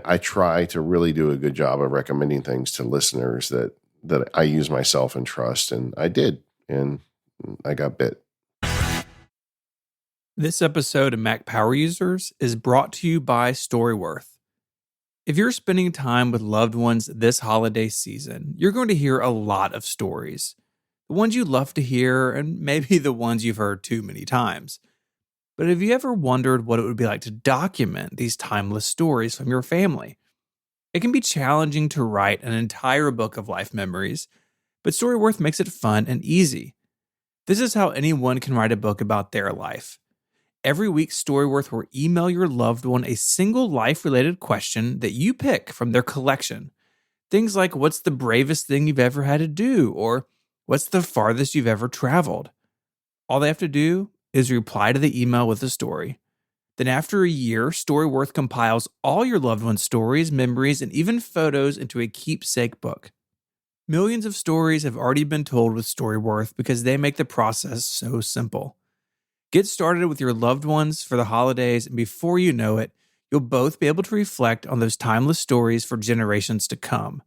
I try to really do a good job of recommending things to listeners that I use myself and trust, and I did, and I got bit. This episode of Mac Power Users is brought to you by Storyworth. If you're spending time with loved ones this holiday season, you're going to hear a lot of stories. The ones you love to hear, and maybe the ones you've heard too many times. But have you ever wondered what it would be like to document these timeless stories from your family? It can be challenging to write an entire book of life memories, but Storyworth makes it fun and easy. This is how anyone can write a book about their life. Every week, Storyworth will email your loved one a single life-related question that you pick from their collection. Things like, what's the bravest thing you've ever had to do? Or what's the farthest you've ever traveled? All they have to do is reply to the email with a story. Then after a year, Storyworth compiles all your loved one's stories, memories, and even photos into a keepsake book. Millions of stories have already been told with Storyworth because they make the process so simple. Get started with your loved ones for the holidays, and before you know it, you'll both be able to reflect on those timeless stories for generations to come.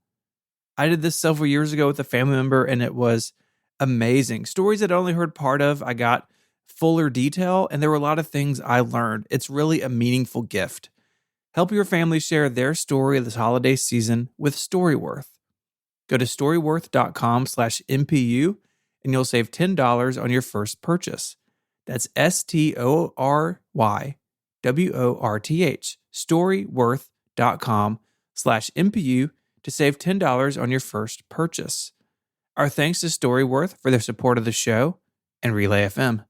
I did this several years ago with a family member, and it was amazing. Stories I'd only heard part of, I got fuller detail, and there were a lot of things I learned. It's really a meaningful gift. Help your family share their story this holiday season with Storyworth. Go to storyworth.com/MPU, and you'll save $10 on your first purchase. That's STORYWORTH, storyworth.com/MPU to save $10 on your first purchase. Our thanks to Storyworth for their support of the show and Relay FM.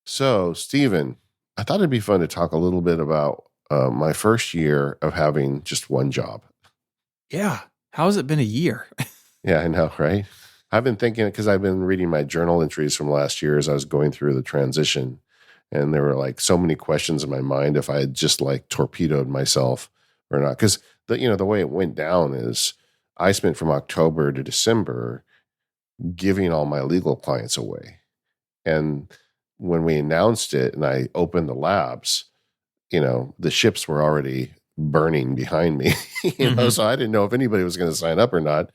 So, Stephen, I thought it'd be fun to talk a little bit about my first year of having just one job. Yeah. How has it been a year? Yeah, I know, right? I've been thinking, because I've been reading my journal entries from last year as I was going through the transition, and there were like so many questions in my mind if I had just like torpedoed myself or not. Because the way it went down is I spent from October to December giving all my legal clients away. And when we announced it and I opened the labs, the ships were already burning behind me, so I didn't know if anybody was going to sign up or not.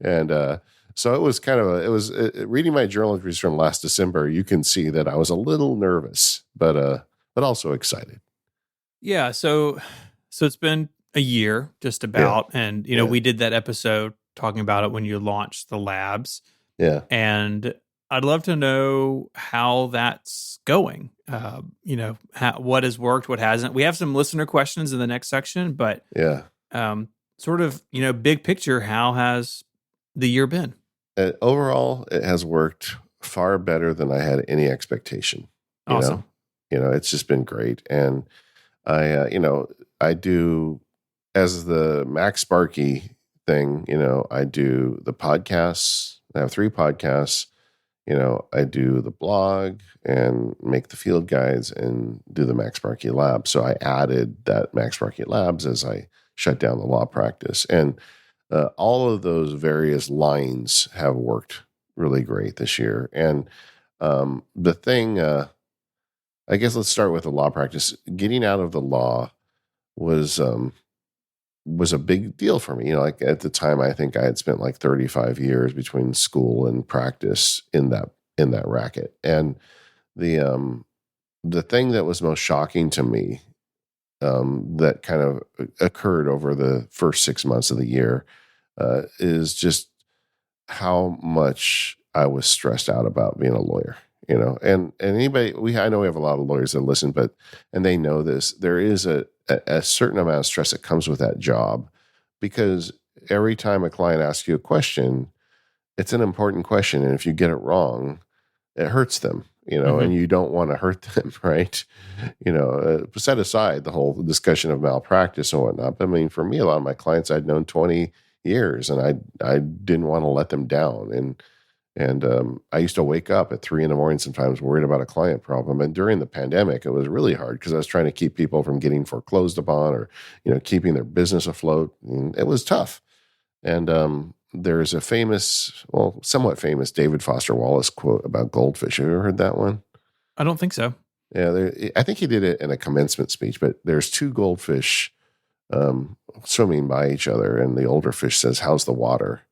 And so it was kind of reading my journal entries from last December. You can see that I was a little nervous, but also excited. Yeah. So it's been a year just about, and we did that episode talking about it when you launched the labs. Yeah. And I'd love to know how that's going. What has worked, what hasn't. We have some listener questions in the next section, but yeah, sort of, big picture, how has the year been? Overall, it has worked far better than I had any expectation. Awesome. It's just been great. And I do, as the MacSparky thing, I do the podcasts. I have 3 podcasts. I do the blog and make the field guides and do the MacSparky Labs. So I added that MacSparky Labs as I shut down the law practice. And all of those various lines have worked really great this year. And the thing, I guess let's start with the law practice. Getting out of the law was a big deal for me. Like at the time, I think I had spent like 35 years between school and practice in that racket. And the thing that was most shocking to me that kind of occurred over the first 6 months of the year is just how much I was stressed out about being a lawyer. And anybody I know we have a lot of lawyers that listen, and they know this. There is a certain amount of stress that comes with that job, because every time a client asks you a question, it's an important question, and if you get it wrong, it hurts them. And you don't want to hurt them, right? Set aside the whole discussion of malpractice and whatnot. But I mean, for me, a lot of my clients I'd known 20 years, and I didn't want to let them down. And I used to wake up at 3 a.m. sometimes worried about a client problem. And during the pandemic, it was really hard because I was trying to keep people from getting foreclosed upon, or, keeping their business afloat. And it was tough. And there's a somewhat famous David Foster Wallace quote about goldfish. Have you ever heard that one? I don't think so. Yeah, I think he did it in a commencement speech, but there's two goldfish swimming by each other, and the older fish says, "How's the water?"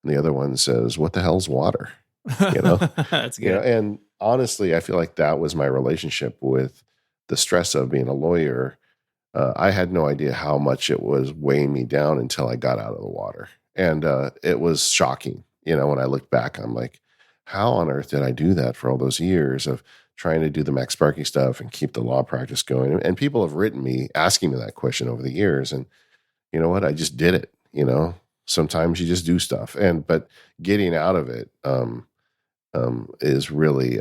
And the other one says, "What the hell's water?" That's good. And honestly, I feel like that was my relationship with the stress of being a lawyer. I had no idea how much it was weighing me down until I got out of the water. And it was shocking. When I look back, I'm like, how on earth did I do that for all those years of trying to do the MacSparky stuff and keep the law practice going? And people have written me asking me that question over the years. And you know what? I just did it. Sometimes you just do stuff. But getting out of it is really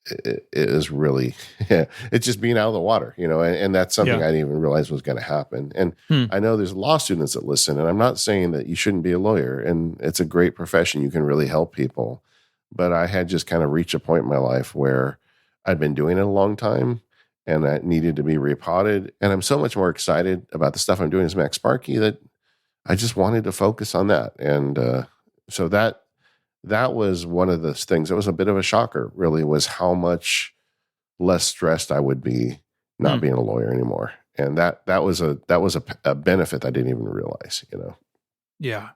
it is really, it's just being out of the water, and that's something I didn't even realize was going to happen. And I know there's law students that listen, and I'm not saying that you shouldn't be a lawyer, and it's a great profession. You can really help people. But I had just kind of reached a point in my life where I'd been doing it a long time, and I needed to be repotted. And I'm so much more excited about the stuff I'm doing as MacSparky that I just wanted to focus on that. And so that was one of the things that was a bit of a shocker, really, was how much less stressed I would be not being a lawyer anymore. And that was a benefit I didn't even realize, Yeah.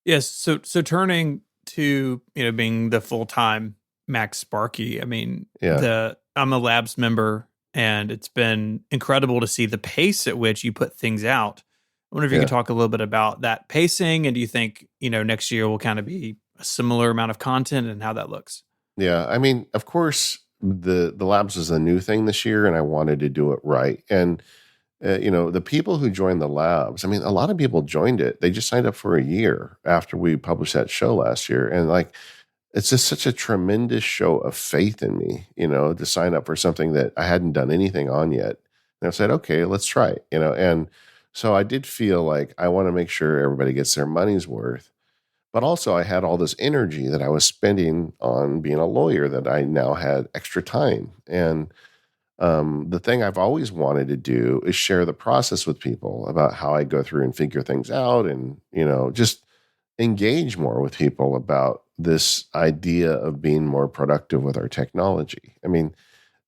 Yes. So turning to, being the full-time MacSparky, I mean, I'm a Labs member, and it's been incredible to see the pace at which you put things out. I wonder if you could talk a little bit about that pacing, and do you think, next year will kind of be a similar amount of content and how that looks? Yeah. I mean, of course, the Labs is a new thing this year, and I wanted to do it right. And, the people who joined the Labs, I mean, a lot of people joined it. They just signed up for a year after we published that show last year. And it's just such a tremendous show of faith in me, to sign up for something that I hadn't done anything on yet. And I said, okay, let's try it, and so I did feel like I want to make sure everybody gets their money's worth. But also I had all this energy that I was spending on being a lawyer that I now had extra time. And the thing I've always wanted to do is share the process with people about how I go through and figure things out, and, just engage more with people about this idea of being more productive with our technology. I mean,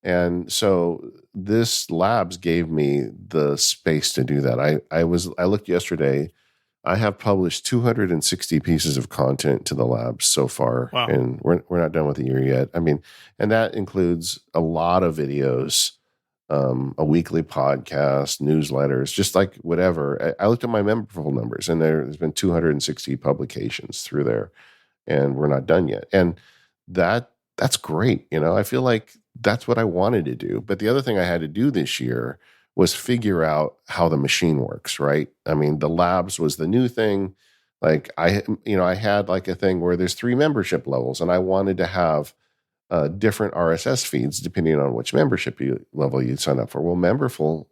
and so this Labs gave me the space to do that. I looked yesterday. I have published 260 pieces of content to the Labs so far. Wow. And we're not done with the year yet. I mean, and that includes a lot of videos, a weekly podcast, newsletters, just like whatever. I looked at my memberful numbers, and there's been 260 publications through there, and we're not done yet. And that's great. I feel like that's what I wanted to do. But the other thing I had to do this year was figure out how the machine works, right? I mean, the Labs was the new thing. Like I had like a thing where there's 3 membership levels, and I wanted to have different RSS feeds depending on which membership level you sign up for. Well, Memberful,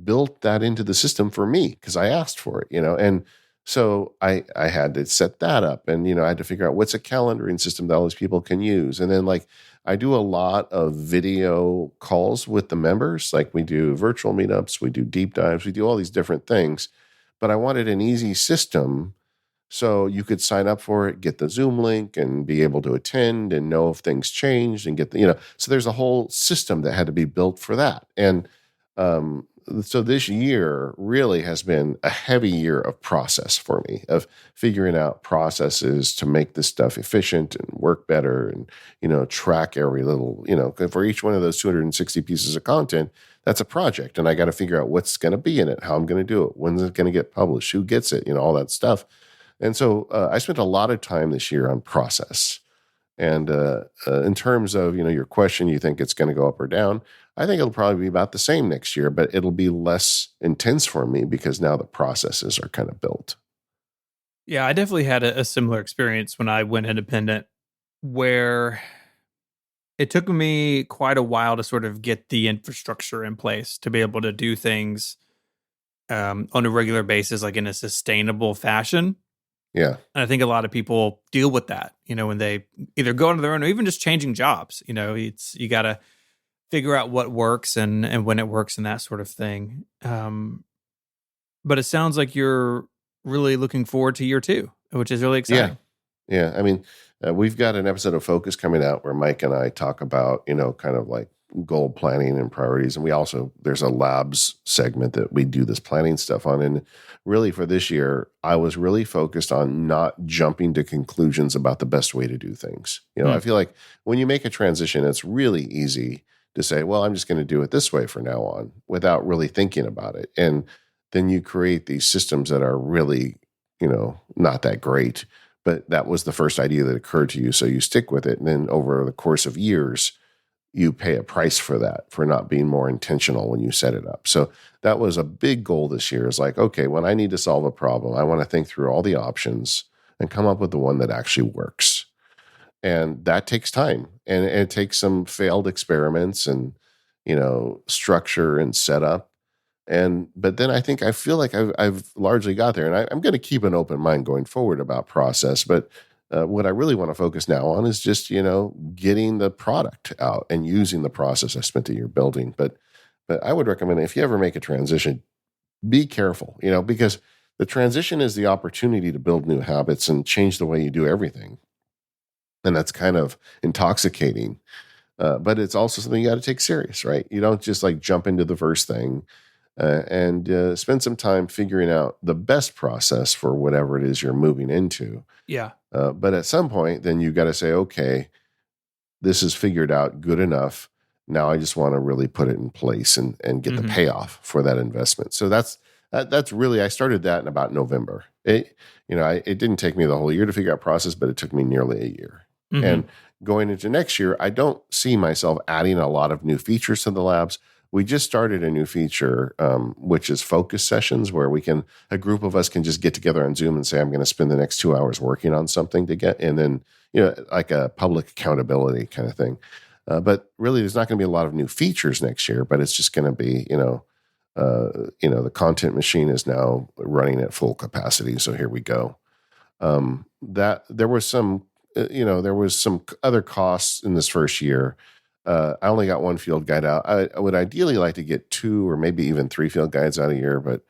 built that into the system for me because I asked for it, and so I had to set that up, and, I had to figure out what's a calendaring system that all these people can use. And then I do a lot of video calls with the members. Like we do virtual meetups, we do deep dives, we do all these different things, but I wanted an easy system so you could sign up for it, get the Zoom link, and be able to attend and know if things changed and get so there's a whole system that had to be built for that. And So this year really has been a heavy year of process for me, of figuring out processes to make this stuff efficient and work better, and track every little, for each one of those 260 pieces of content, that's a project, and I got to figure out what's going to be in it, how I'm going to do it, when's it going to get published, who gets it, all that stuff. And so I spent a lot of time this year on process. And in terms of your question, you think it's going to go up or down? I think it'll probably be about the same next year, but it'll be less intense for me because now the processes are kind of built. Yeah, I definitely had a similar experience when I went independent, where it took me quite a while to sort of get the infrastructure in place to be able to do things on a regular basis, like in a sustainable fashion. Yeah. And I think a lot of people deal with that, when they either go into their own or even just changing jobs. You got to figure out what works and when it works and that sort of thing. But it sounds like you're really looking forward to year 2, which is really exciting. Yeah. I mean, we've got an episode of Focus coming out where Mike and I talk about, kind of like goal planning and priorities. And there's a labs segment that we do this planning stuff on. And really for this year, I was really focused on not jumping to conclusions about the best way to do things. I feel like when you make a transition, it's really easy to say, well, I'm just going to do it this way from now on without really thinking about it. And then you create these systems that are really, not that great, but that was the first idea that occurred to you. So you stick with it. And then over the course of years, you pay a price for that, for not being more intentional when you set it up. So that was a big goal this year, is like, okay, when I need to solve a problem, I want to think through all the options and come up with the one that actually works. And that takes time, and it takes some failed experiments and, structure and setup. But then I feel like I've largely got there, and I'm going to keep an open mind going forward about process. But what I really want to focus now on is just, getting the product out and using the process I spent a year building. But I would recommend, if you ever make a transition, be careful, because the transition is the opportunity to build new habits and change the way you do everything. And that's kind of intoxicating. But it's also something you got to take serious, right? You don't just like jump into the first thing. And spend some time figuring out the best process for whatever it is you're moving into. Yeah. But at some point, then you got to say, okay, this is figured out good enough. Now I just want to really put it in place and get the payoff for that investment. So that's really, I started that in about November. It didn't take me the whole year to figure out process, but it took me nearly a year. And going into next year, I don't see myself adding a lot of new features to the labs. We just started a new feature, which is focus sessions, where a group of us can just get together on Zoom and say, I'm going to spend the next 2 hours working on something and then, like a public accountability kind of thing. But really, there's not going to be a lot of new features next year, but it's just going to be, the content machine is now running at full capacity. So here we go. That there was some other costs in this first year. I only got one field guide out. I would ideally like to get 2 or maybe even 3 field guides out a year, but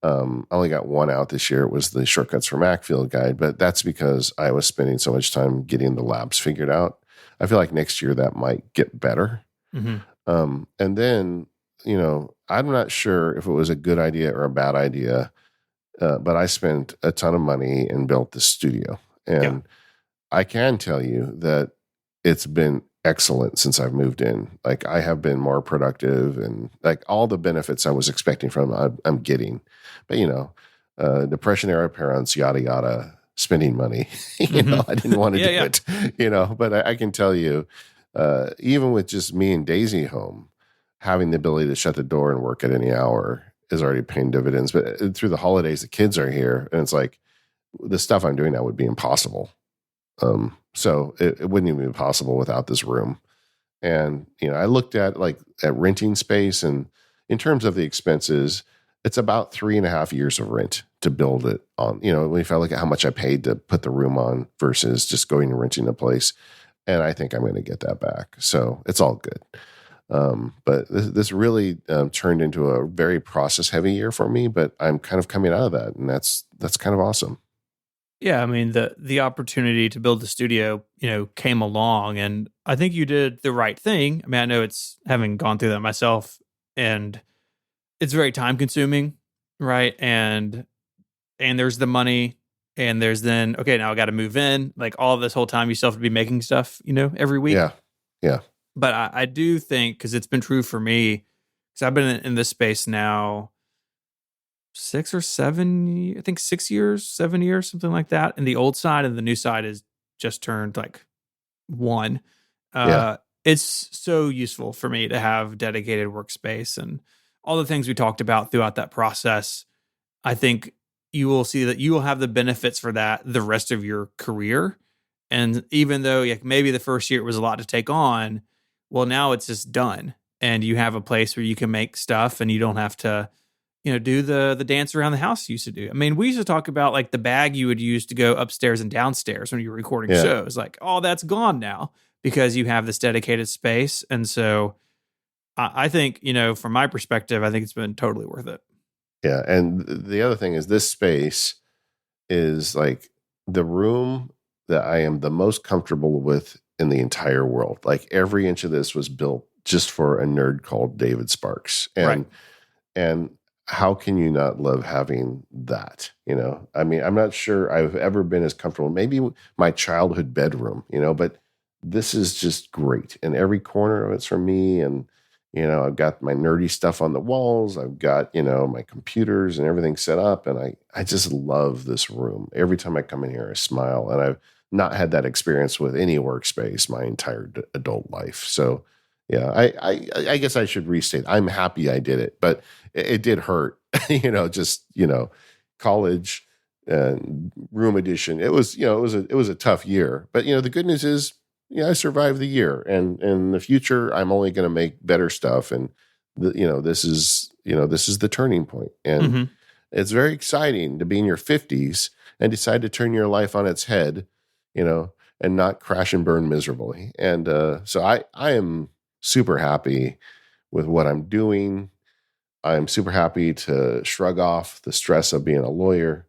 I only got one out this year. It was the Shortcuts for Mac field guide, but that's because I was spending so much time getting the labs figured out. I feel like next year that might get better. And then, I'm not sure if it was a good idea or a bad idea, but I spent a ton of money and built the studio. And I can tell you that it's been excellent since I've moved in. Like, I have been more productive, and like all the benefits I was expecting from I'm getting. But depression era parents, yada yada, spending money. I didn't want to do it. But I can tell you, even with just me and Daisy home, having the ability to shut the door and work at any hour is already paying dividends. But through the holidays, the kids are here, and it's like the stuff I'm doing now would be impossible. So it wouldn't even be possible without this room. And, I looked at renting space, and in terms of the expenses, it's about 3.5 years of rent to build it on. If I look at how much I paid to put the room on versus just going and renting a place, and I think I'm going to get that back. So it's all good. But this really turned into a very process heavy year for me, but I'm kind of coming out of that, and that's kind of awesome. Yeah, I mean, the opportunity to build the studio, came along, and I think you did the right thing. I mean, I know it's having gone through that myself, and it's very time consuming, right? And there's the money, and there's then, okay, now I got to move in. Like all this whole time, you still have to be making stuff, every week. Yeah. Yeah. But I do think, because it's been true for me, because I've been in this space now 6 years, 7 years, something like that. And the old side and the new side is just turned like one. Yeah. It's so useful for me to have dedicated workspace and all the things we talked about throughout that process. I think you will see that you will have the benefits for that the rest of your career. And even though like maybe the first year it was a lot to take on, well, now it's just done. And you have a place where you can make stuff and you don't have to, do the dance around the house you used to do. I mean, we used to talk about like the bag you would use to go upstairs and downstairs when you were recording shows. Like, oh, that's gone now because you have this dedicated space. And so I think, from my perspective, I think it's been totally worth it. Yeah. And the other thing is this space is like the room that I am the most comfortable with in the entire world. Like every inch of this was built just for a nerd called David Sparks. And how can you not love having that? I mean, I'm not sure I've ever been as comfortable. Maybe my childhood bedroom, but this is just great. And every corner of it's for me. And, I've got my nerdy stuff on the walls. I've got, my computers and everything set up. And I just love this room. Every time I come in here, I smile. And I've not had that experience with any workspace my entire adult life. So, yeah, I guess I should restate. I'm happy I did it, but it did hurt, college and room edition. It was, it was a tough year, but the good news is, I survived the year, and in the future, I'm only going to make better stuff. And this is the turning point. And it's very exciting to be in your 50s and decide to turn your life on its head, and not crash and burn miserably. And so I am super happy with what I'm doing. I'm super happy to shrug off the stress of being a lawyer.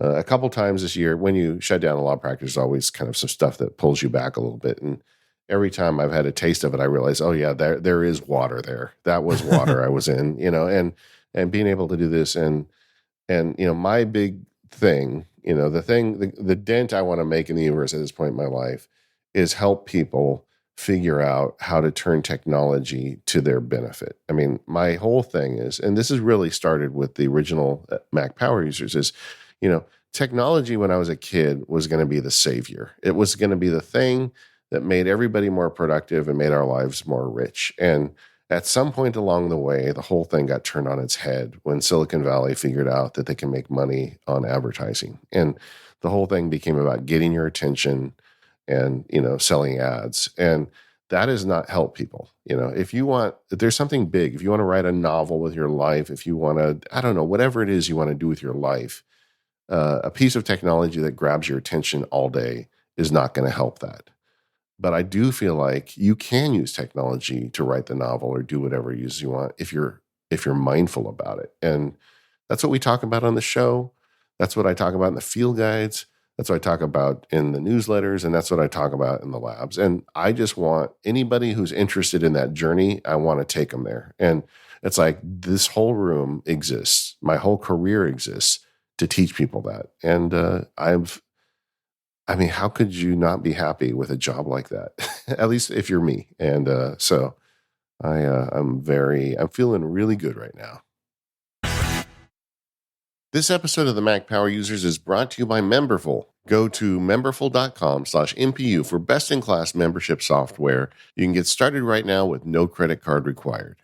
A couple times this year, when you shut down a law practice, there's always kind of some stuff that pulls you back a little bit. And every time I've had a taste of it, I realize, oh yeah, there is water there. That was water I was in, and being able to do this. And my big thing, the dent I want to make in the universe at this point in my life is help people figure out how to turn technology to their benefit. I mean, my whole thing is, and this has really started with the original Mac power users, is, technology when I was a kid was going to be the savior. It was going to be the thing that made everybody more productive and made our lives more rich. And at some point along the way, the whole thing got turned on its head when Silicon Valley figured out that they can make money on advertising. And the whole thing became about getting your attention and, selling ads. And that does not help people. If there's something big, if you want to write a novel with your life, if you want to, I don't know, whatever it is you want to do with your life, a piece of technology that grabs your attention all day is not going to help that. But I do feel like you can use technology to write the novel or do whatever it is you want if you're mindful about it. And that's what we talk about on the show. That's what I talk about in the field guides. That's what I talk about in the newsletters. And that's what I talk about in the labs. And I just want anybody who's interested in that journey, I want to take them there. And it's like this whole room exists. My whole career exists to teach people that. And how could you not be happy with a job like that? At least if you're me. And so I'm feeling really good right now. This episode of the Mac Power Users is brought to you by Memberful. Go to memberful.com/MPU for best-in-class membership software. You can get started right now with no credit card required.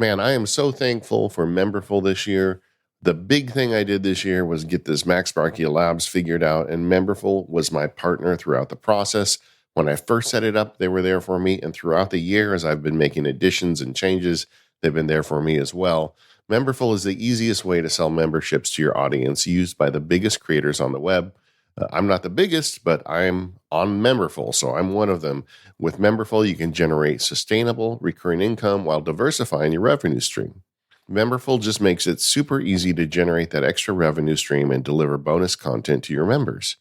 Man, I am so thankful for Memberful this year. The big thing I did this year was get this MacSparky Labs figured out, and Memberful was my partner throughout the process. When I first set it up, they were there for me, and throughout the year, as I've been making additions and changes, they've been there for me as well. Memberful is the easiest way to sell memberships to your audience, used by the biggest creators on the web. I'm not the biggest, but I'm on Memberful, so I'm one of them. With Memberful, you can generate sustainable, recurring income while diversifying your revenue stream. Memberful just makes it super easy to generate that extra revenue stream and deliver bonus content to your members.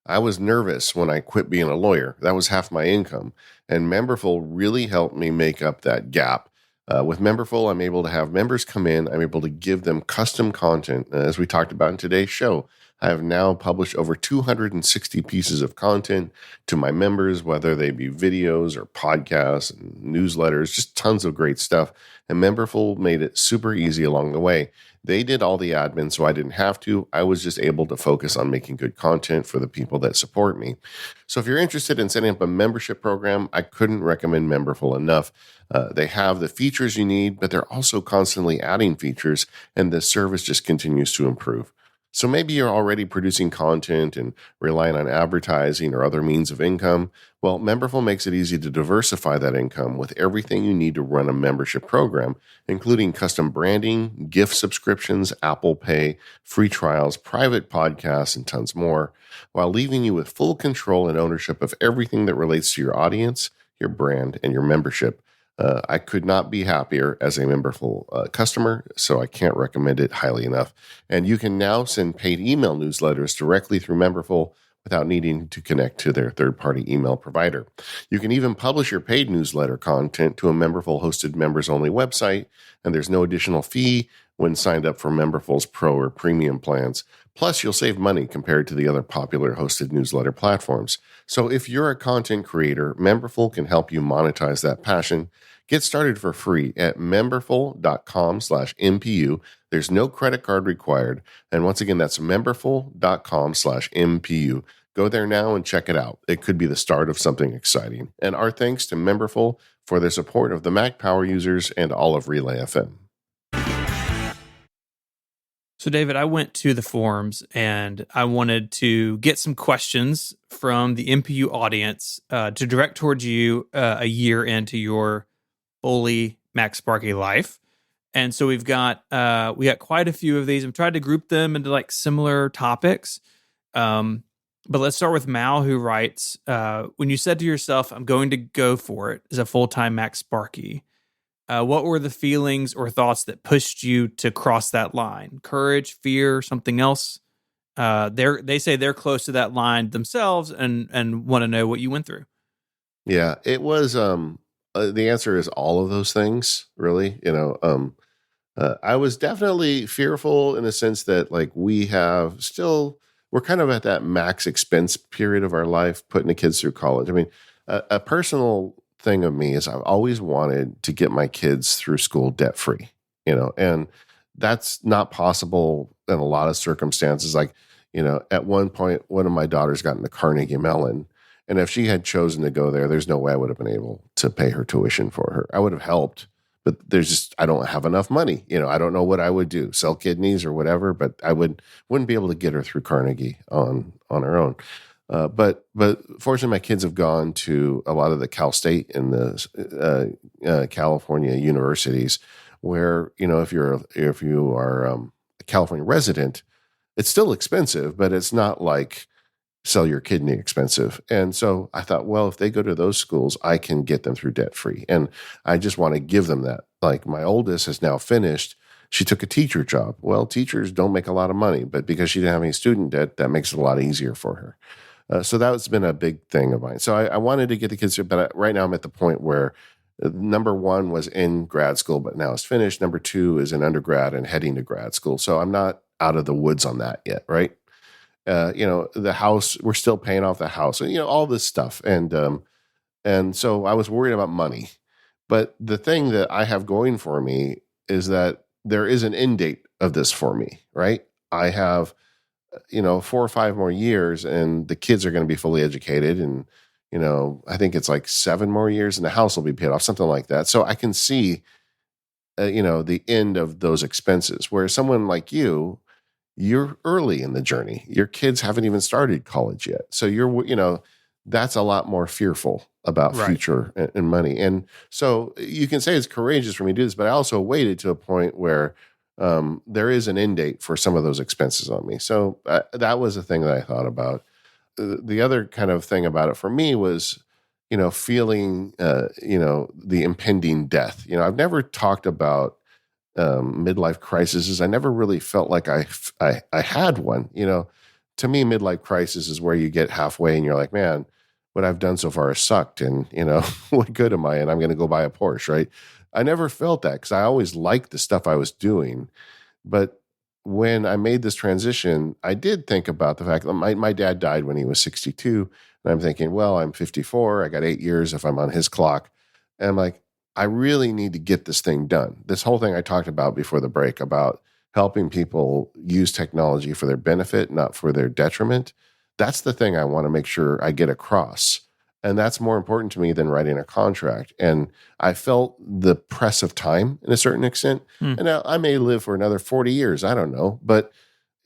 I was nervous when I quit being a lawyer. That was half my income. And Memberful really helped me make up that gap With Memberful, I'm able to have members come in. I'm able to give them custom content. As we talked about in today's show, I have now published over 260 pieces of content to my members, whether they be videos or podcasts and newsletters, just tons of great stuff. And Memberful made it super easy along the way. They did all the admin, so I didn't have to. I was just able to focus on making good content for the people that support me. So if you're interested in setting up a membership program, I couldn't recommend Memberful enough. They have the features you need, but they're also constantly adding features, and the service just continues to improve. So maybe you're already producing content and relying on advertising or other means of income. Well, Memberful makes it easy to diversify that income with everything you need to run a membership program, including custom branding, gift subscriptions, Apple Pay, free trials, private podcasts, and tons more, while leaving you with full control and ownership of everything that relates to your audience, your brand, and your membership. I could not be happier as a Memberful customer, so I can't recommend it highly enough. And you can now send paid email newsletters directly through Memberful without needing to connect to their third-party email provider. You can even publish your paid newsletter content to a Memberful-hosted members-only website, and there's no additional fee when signed up for Memberful's Pro or Premium plans. Plus, you'll save money compared to the other popular hosted newsletter platforms. So if you're a content creator, Memberful can help you monetize that passion. Get started for free at memberful.com/MPU. There's no credit card required. And once again, that's memberful.com/MPU. Go there now and check it out. It could be the start of something exciting. And our thanks to Memberful for their support of the Mac Power users and all of Relay FM. So, David, I went to the forums and I wanted to get some questions from the MPU audience to direct towards you a year into your fully MacSparky life. And so we got quite a few of these. I'm trying to group them into like similar topics. But let's start with Mal, who writes, when you said to yourself, I'm going to go for it as a full-time MacSparky, what were the feelings or thoughts that pushed you to cross that line? Courage, fear, something else? They say they're close to that line themselves and want to know what you went through. Yeah, it was, the answer is all of those things, really. I was definitely fearful in the sense that like we're kind of at that max expense period of our life, putting the kids through college. I mean, a personal thing of me is I've always wanted to get my kids through school debt free, and that's not possible in a lot of circumstances. Like, at one point, one of my daughters got into Carnegie Mellon, and if she had chosen to go there, there's no way I would have been able to pay her tuition for her. I would have helped, but I don't have enough money. I don't know what I would do, sell kidneys or whatever, but I wouldn't be able to get her through Carnegie on her own. But fortunately, my kids have gone to a lot of the Cal State and the California universities, where if you are a California resident, it's still expensive, but it's not like sell your kidney expensive. And so I thought, well, if they go to those schools, I can get them through debt free, and I just want to give them that. Like my oldest has now finished. She took a teacher job. Well, teachers don't make a lot of money, but because she didn't have any student debt, that makes it a lot easier for her. So that's been a big thing of mine. So I wanted to get the kids through, but right now I'm at the point where number one was in grad school, but now it's finished. Number two is in undergrad and heading to grad school. So I'm not out of the woods on that yet, right? The house, we're still paying off the house, and all this stuff. And so I was worried about money. But the thing that I have going for me is that there is an end date of this for me, right? I have 4 or 5 more years and the kids are going to be fully educated. And, I think it's like 7 more years and the house will be paid off, something like that. So I can see, the end of those expenses. Whereas someone like you're early in the journey. Your kids haven't even started college yet. So that's a lot more fearful about future and money. And so you can say it's courageous for me to do this, but I also waited to a point where there is an end date for some of those expenses on me. So that was a thing that I thought about. The other kind of thing about it for me was, feeling, the impending death. I've never talked about midlife crises. I never really felt like I had one. To me, midlife crisis is where you get halfway and you're like, man, what I've done so far has sucked, and what good am I? And I'm going to go buy a Porsche, right? I never felt that because I always liked the stuff I was doing. But when I made this transition, I did think about the fact that my dad died when he was 62. And I'm thinking, well, I'm 54. I got 8 years if I'm on his clock. And I'm like, I really need to get this thing done. This whole thing I talked about before the break about helping people use technology for their benefit, not for their detriment. That's the thing I want to make sure I get across. And that's more important to me than writing a contract. And I felt the press of time in a certain extent. And I may live for another 40 years. I don't know. But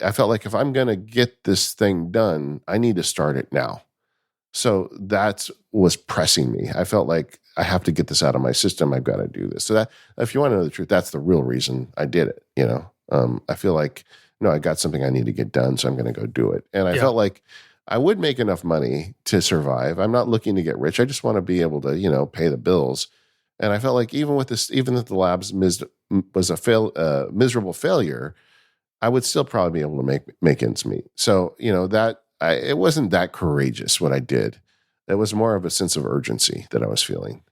I felt like if I'm going to get this thing done, I need to start it now. So that was pressing me. I felt like I have to get this out of my system. I've got to do this. So that, if you want to know the truth, that's the real reason I did it. I feel like, I got something I need to get done, so I'm going to go do it. And I felt like I would make enough money to survive. I'm not looking to get rich. I just want to be able to, pay the bills. And I felt like even if the labs was a miserable failure, I would still probably be able to make ends meet. So, it wasn't that courageous what I did. It was more of a sense of urgency that I was feeling,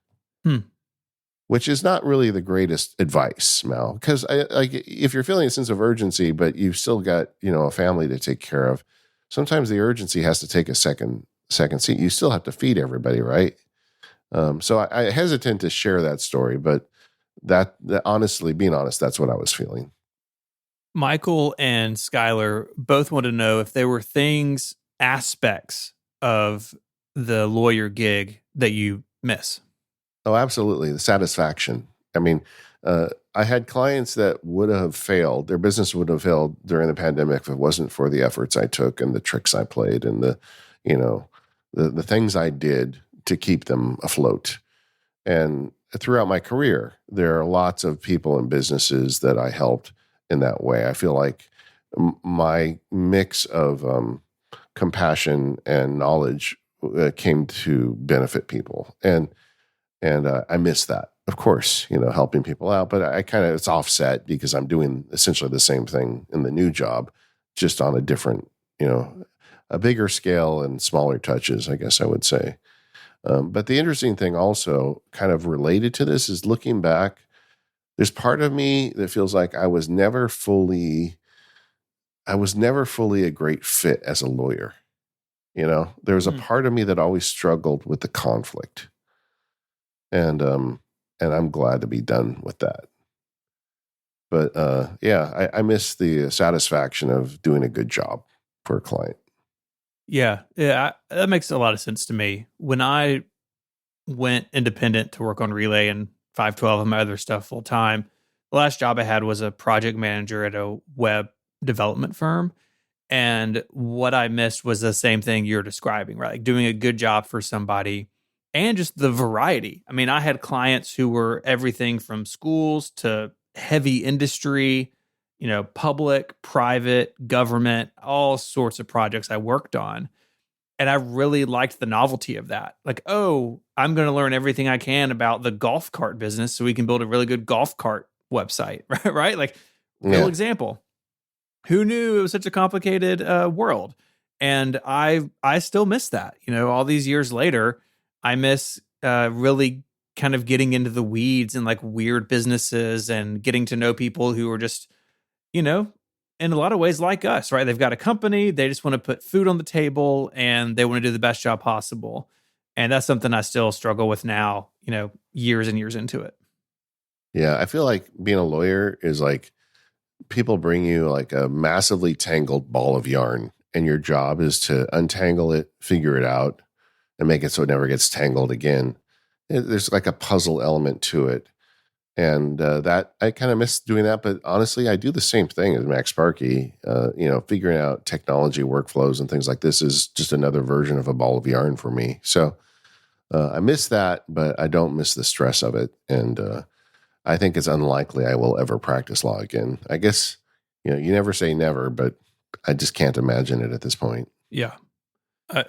which is not really the greatest advice, Mal, because if you're feeling a sense of urgency, but you've still got, a family to take care of, sometimes the urgency has to take a second seat. You still have to feed everybody, right? So I hesitate to share that story, but that honestly, being honest, that's what I was feeling. Michael and Skylar both want to know if there were aspects of the lawyer gig that you miss. Oh, absolutely. The satisfaction. I mean, I had clients that would have failed. Their business would have failed during the pandemic if it wasn't for the efforts I took and the tricks I played and the things I did to keep them afloat. And throughout my career, there are lots of people and businesses that I helped in that way. I feel like my mix of compassion and knowledge came to benefit people. And I miss that, of course, helping people out, but it's offset because I'm doing essentially the same thing in the new job, just on a different, a bigger scale and smaller touches, I guess I would say. But the interesting thing also kind of related to this is looking back, there's part of me that feels like I was never fully a great fit as a lawyer. There was a part of me that always struggled with the conflict. And I'm glad to be done with that. But I miss the satisfaction of doing a good job for a client. Yeah, that makes a lot of sense to me. When I went independent to work on Relay and 512 and my other stuff full time, the last job I had was a project manager at a web development firm. And what I missed was the same thing you're describing, right? Like doing a good job for somebody and just the variety. I mean, I had clients who were everything from schools to heavy industry, public, private, government, all sorts of projects I worked on. And I really liked the novelty of that. Like, oh, I'm going to learn everything I can about the golf cart business so we can build a really good golf cart website, right? Like, real example. Who knew it was such a complicated world? And I still miss that. All these years later, I miss really kind of getting into the weeds and like weird businesses and getting to know people who are just, in a lot of ways like us, right? They've got a company, they just want to put food on the table and they want to do the best job possible. And that's something I still struggle with now, years and years into it. Yeah, I feel like being a lawyer is like people bring you like a massively tangled ball of yarn and your job is to untangle it, figure it out, and make it so it never gets tangled again. There's like a puzzle element to it. And that I kind of miss doing that. But honestly, I do the same thing as MacSparky. Figuring out technology workflows and things like this is just another version of a ball of yarn for me. So I miss that, but I don't miss the stress of it. And I think it's unlikely I will ever practice law again. I guess, you never say never, but I just can't imagine it at this point. Yeah.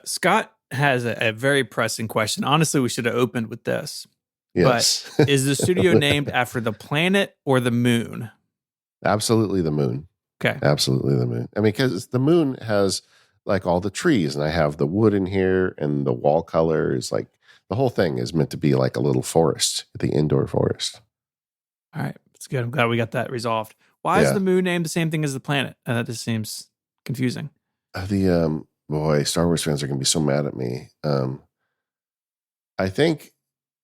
Scott has a very pressing question. Honestly, we should have opened with this. Yes. But is the studio named after the planet or the moon? Absolutely the moon. Okay. Absolutely the moon. I mean, because the moon has like all the trees, and I have the wood in here, and the wall color is like, the whole thing is meant to be like a little forest, the indoor forest. All right. It's good. I'm glad we got that resolved. Why is Yeah. the moon named the same thing as the planet? That just seems confusing. Boy, Star Wars fans are going to be so mad at me. I think,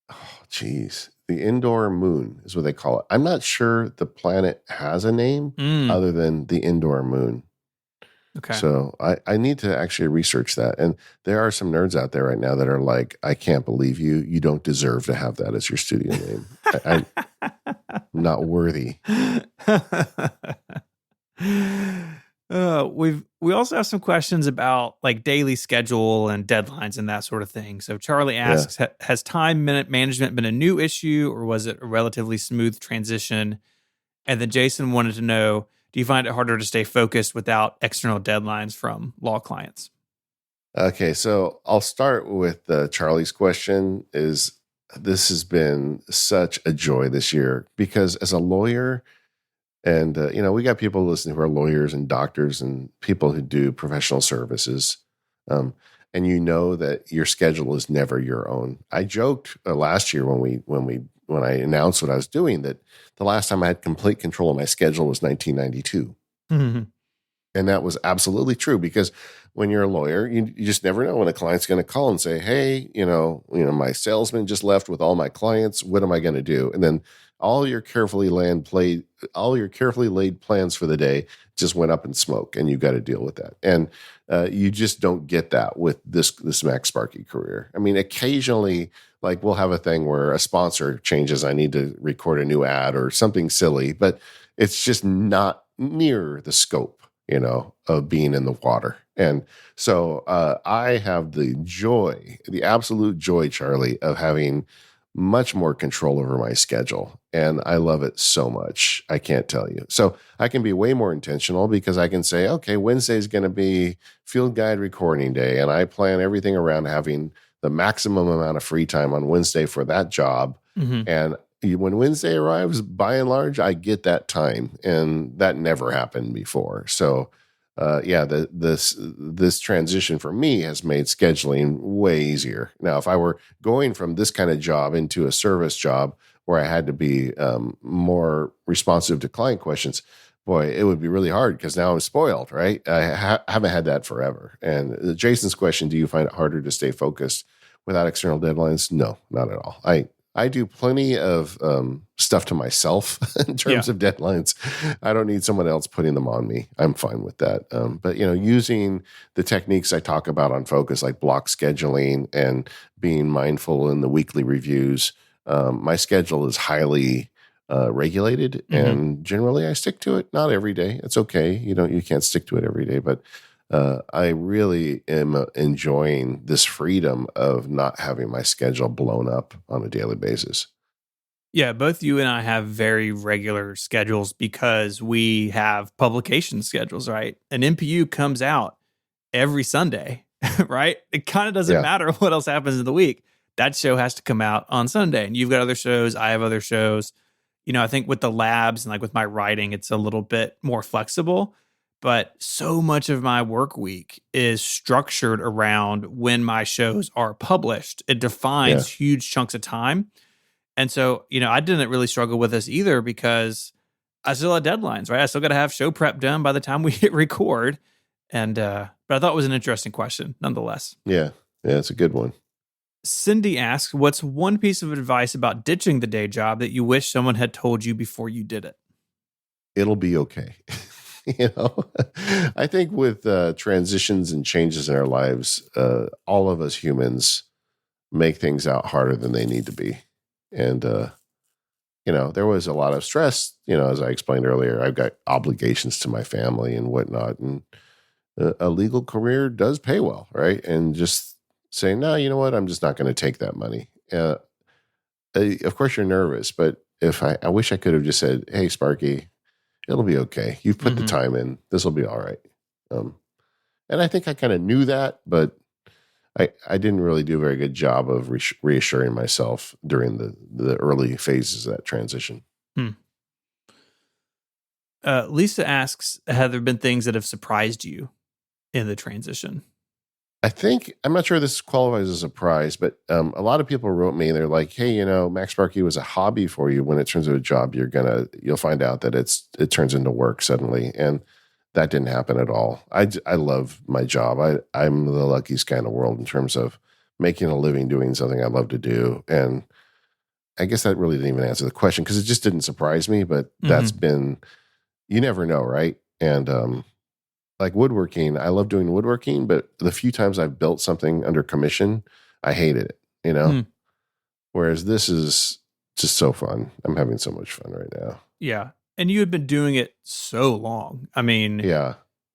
oh, geez, the indoor moon is what they call it. I'm not sure the planet has a name other than the indoor moon. Okay. So I need to actually research that. And there are some nerds out there right now that are like, I can't believe you. You don't deserve to have that as your studio name. I'm not worthy. We also have some questions about like daily schedule and deadlines and that sort of thing. So Charlie asks, has time minute management been a new issue, or was it a relatively smooth transition? And then Jason wanted to know, do you find it harder to stay focused without external deadlines from law clients? Okay, so I'll start with Charlie's question. This has been such a joy this year because as a lawyer, and we got people listening who are lawyers and doctors and people who do professional services, and you know that your schedule is never your own. I joked last year when I announced what I was doing that the last time I had complete control of my schedule was 1992. Mm-hmm. And that was absolutely true because when you're a lawyer, you just never know when a client's going to call and say, "Hey, my salesman just left with all my clients. What am I going to do?" And then all your carefully laid plans for the day just went up in smoke, and you got to deal with that. And you just don't get that with this MacSparky career. I mean, occasionally, like we'll have a thing where a sponsor changes. I need to record a new ad or something silly, but it's just not near the scope of being in the water. And so I have the absolute joy, Charlie, of having much more control over my schedule. And I love it so much. I can't tell you. So I can be way more intentional because I can say, okay, Wednesday is going to be field guide recording day. And I plan everything around having the maximum amount of free time on Wednesday for that job. Mm-hmm. And when Wednesday arrives, by and large, I get that time, and that never happened before. So, this transition for me has made scheduling way easier. Now, if I were going from this kind of job into a service job where I had to be more responsive to client questions, boy, it would be really hard because now I'm spoiled, right? I haven't had that forever. And Jason's question: do you find it harder to stay focused without external deadlines? No, not at all. I do plenty of stuff to myself in terms of deadlines. I don't need someone else putting them on me. I'm fine with that. But using the techniques I talk about on Focus, like block scheduling and being mindful in the weekly reviews, my schedule is highly regulated, and generally I stick to it. Not every day. It's okay. You can't stick to it every day, but I really am enjoying this freedom of not having my schedule blown up on a daily basis. Yeah, both you and I have very regular schedules because we have publication schedules, right? An MPU comes out every Sunday, right? It kind of doesn't matter what else happens in the week. That show has to come out on Sunday. And you've got other shows, I have other shows. I think with the labs and like with my writing, it's a little bit more flexible. But so much of my work week is structured around when my shows are published. It defines huge chunks of time. And so, I didn't really struggle with this either because I still had deadlines, right? I still got to have show prep done by the time we hit record. And, but I thought it was an interesting question nonetheless. Yeah, it's a good one. Cindy asks, what's one piece of advice about ditching the day job that you wish someone had told you before you did it? It'll be okay. I think with transitions and changes in our lives, all of us humans make things out harder than they need to be. And, there was a lot of stress, as I explained earlier. I've got obligations to my family and whatnot. And a legal career does pay well, right? And just saying, no, you know what? I'm just not going to take that money. Of course, you're nervous, but if I wish I could have just said, hey, Sparky, it'll be okay. You've put the time in. This will be all right. And I think I kind of knew that, but I didn't really do a very good job of reassuring myself during the early phases of that transition. Lisa asks, have there been things that have surprised you in the transition? I think I'm not sure this qualifies as a prize, but a lot of people wrote me. They're like, "Hey, MacSparky was a hobby for you. When it turns into a job, you'll find out that it turns into work suddenly." And that didn't happen at all. I love my job. I'm the luckiest guy in the world in terms of making a living doing something I love to do. And I guess that really didn't even answer the question because it just didn't surprise me. But that's been, you never know, right? And like woodworking, I love doing woodworking, but the few times I've built something under commission, I hated it. Whereas this is just so fun. I'm having so much fun right now. Yeah. And you had been doing it so long. I mean, Yeah.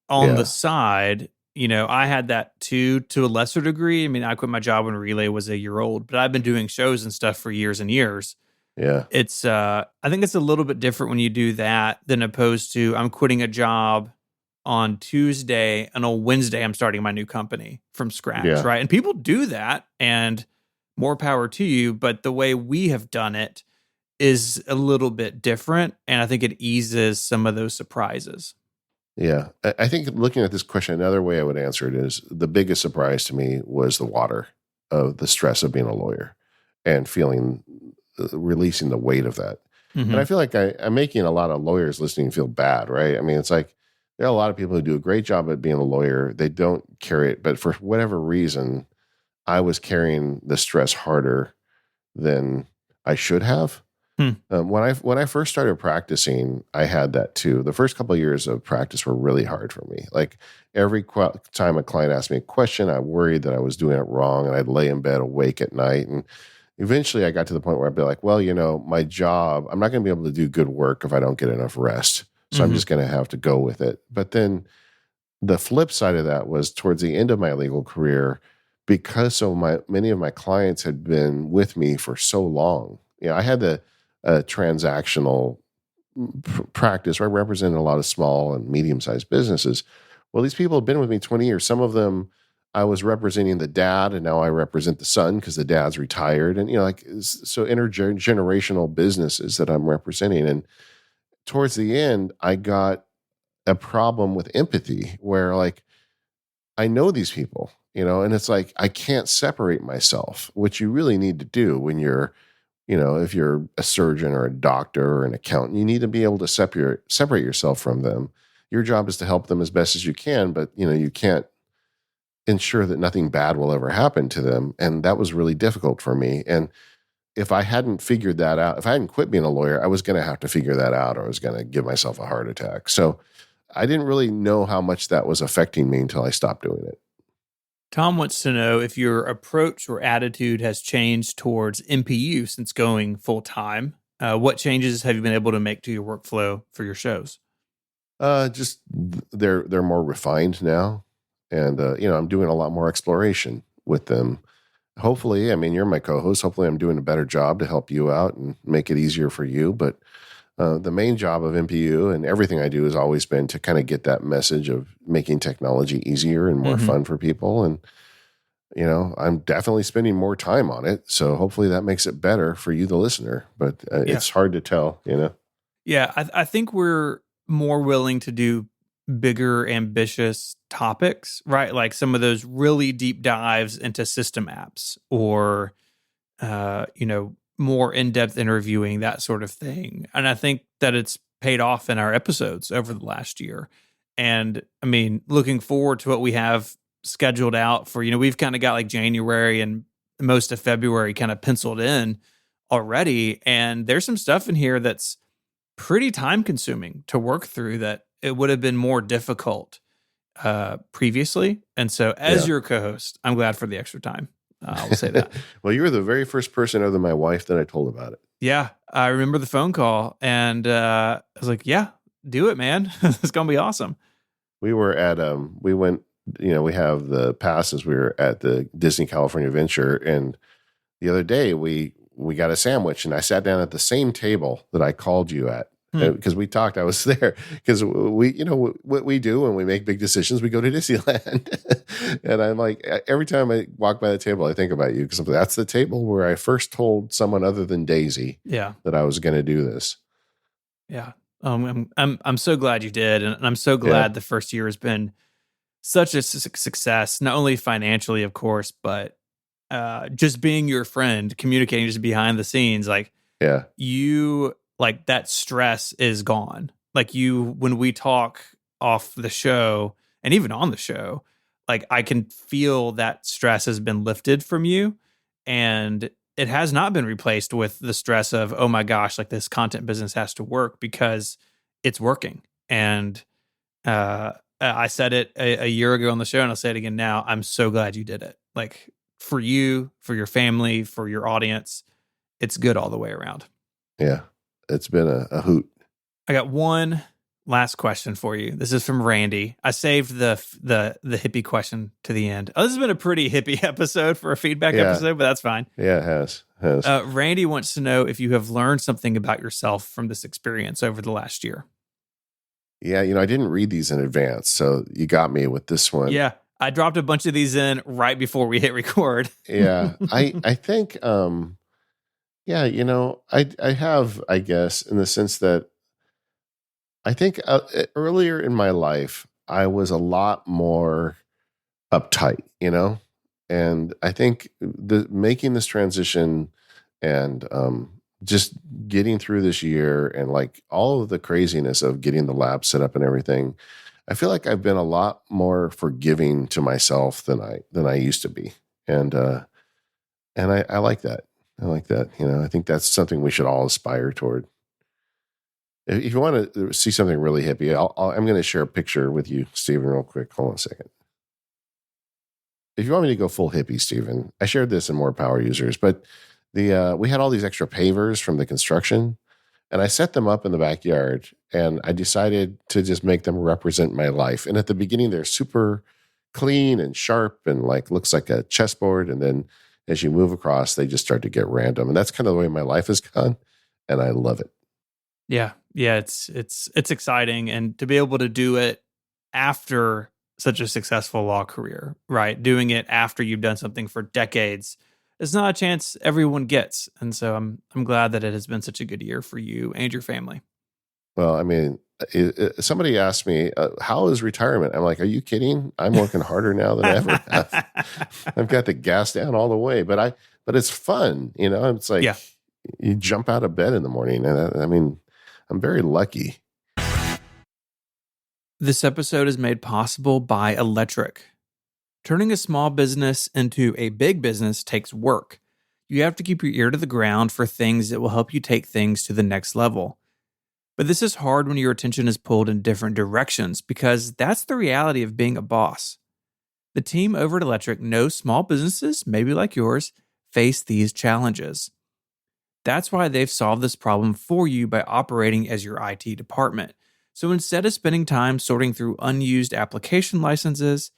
on the side, I had that too, to a lesser degree. I mean, I quit my job when Relay was a year old, but I've been doing shows and stuff for years and years. Yeah. It's, I think it's a little bit different when you do that than opposed to I'm quitting a job on Tuesday and on Wednesday I'm starting my new company from scratch, right? And people do that, and more power to you. But the way we have done it is a little bit different, and I think it eases some of those surprises. Yeah. I think looking at this question, another way I would answer it is the biggest surprise to me was the water of the stress of being a lawyer and releasing the weight of that. And I feel like I'm making a lot of lawyers listening feel bad, right? I mean, it's like there are a lot of people who do a great job at being a lawyer. They don't carry it, but for whatever reason, I was carrying the stress harder than I should have. When I first started practicing, I had that too. The first couple of years of practice were really hard for me. Like every time a client asked me a question, I worried that I was doing it wrong, and I'd lay in bed awake at night. And eventually, I got to the point where I'd be like, "Well, my job, I'm not going to be able to do good work if I don't get enough rest. So I'm just going to have to go with it." But then the flip side of that was towards the end of my legal career, because many of my clients had been with me for so long. I had the transactional practice where I represented a lot of small and medium-sized businesses. Well, these people have been with me 20 years. Some of them I was representing the dad, and now I represent the son because the dad's retired. And, so intergenerational businesses that I'm representing. And towards the end, I got a problem with empathy where like, I know these people, and it's like, I can't separate myself, which you really need to do when you're, if you're a surgeon or a doctor or an accountant, you need to be able to separate yourself from them. Your job is to help them as best as you can, but you can't ensure that nothing bad will ever happen to them. And that was really difficult for me. And if I hadn't figured that out, if I hadn't quit being a lawyer, I was going to have to figure that out, or I was going to give myself a heart attack. So I didn't really know how much that was affecting me until I stopped doing it. Tom wants to know if your approach or attitude has changed towards MPU since going full time. What changes have you been able to make to your workflow for your shows? Just they're more refined now, and I'm doing a lot more exploration with them. Hopefully, I mean, you're my co-host. Hopefully, I'm doing a better job to help you out and make it easier for you. But the main job of MPU and everything I do has always been to kind of get that message of making technology easier and more fun for people. And, I'm definitely spending more time on it. So hopefully that makes it better for you, the listener. But it's hard to tell, Yeah, I think we're more willing to do bigger, ambitious topics, right? Like some of those really deep dives into system apps or, more in-depth interviewing, that sort of thing. And I think that it's paid off in our episodes over the last year. And I mean, looking forward to what we have scheduled out for, we've kind of got like January and most of February kind of penciled in already. And there's some stuff in here that's pretty time consuming to work through that it would have been more difficult previously. And so as your co-host, I'm glad for the extra time. I will say that. Well, you were the very first person other than my wife that I told about it. Yeah. I remember the phone call, and I was like, yeah, do it, man. It's going to be awesome. We were at, we went, we have the passes. We were at the Disney California Adventure. And the other day we got a sandwich, and I sat down at the same table that I called you at. Because we talked, I was there because we, what we do when we make big decisions, we go to Disneyland. And I'm like, every time I walk by the table, I think about you because that's the table where I first told someone other than Daisy that I was going to do this. Yeah. I'm so glad you did. And I'm so glad the first year has been such a success, not only financially, of course, but just being your friend, communicating just behind the scenes. Like, Yeah. you, like, that stress is gone. Like, when we talk off the show and even on the show, like, I can feel that stress has been lifted from you, and it has not been replaced with the stress of, oh my gosh, like, this content business has to work, because it's working. And I said it a year ago on the show, and I'll say it again now. I'm so glad you did it. Like, for you, for your family, for your audience, it's good all the way around. Yeah. It's been a hoot. I got one last question for you. This is from Randy. I saved the hippie question to the end. Oh, this has been a pretty hippie episode for a feedback episode, but that's fine. Yeah, it has. Randy wants to know if you have learned something about yourself from this experience over the last year. Yeah, I didn't read these in advance, so you got me with this one. Yeah, I dropped a bunch of these in right before we hit record. Yeah, I think, I have, I guess, in the sense that I think earlier in my life, I was a lot more uptight, and I think making this transition and just getting through this year and like all of the craziness of getting the lab set up and everything, I feel like I've been a lot more forgiving to myself than I used to be, and I like that. I like that. I think that's something we should all aspire toward. If you want to see something really hippie, I'm going to share a picture with you, Stephen, real quick. Hold on a second. If you want me to go full hippie, Stephen, I shared this in More Power Users, but we had all these extra pavers from the construction, and I set them up in the backyard, and I decided to just make them represent my life. And at the beginning, they're super clean and sharp and like looks like a chessboard. And then as you move across, they just start to get random. And that's kind of the way my life has gone, and I love it. Yeah, it's exciting, and to be able to do it after such a successful law career, right? Doing it after you've done something for decades is not a chance everyone gets, and so I'm glad that it has been such a good year for you and your family. Well, I mean, somebody asked me, "How is retirement?" I'm like, "Are you kidding? I'm working harder now than I ever have. I've got the gas down all the way, but it's fun, It's like you jump out of bed in the morning, and I mean, I'm very lucky." This episode is made possible by Electric. Turning a small business into a big business takes work. You have to keep your ear to the ground for things that will help you take things to the next level. But this is hard when your attention is pulled in different directions, because that's the reality of being a boss. The team over at Electric knows small businesses, maybe like yours, face these challenges. That's why they've solved this problem for you by operating as your IT department. So instead of spending time sorting through unused application licenses,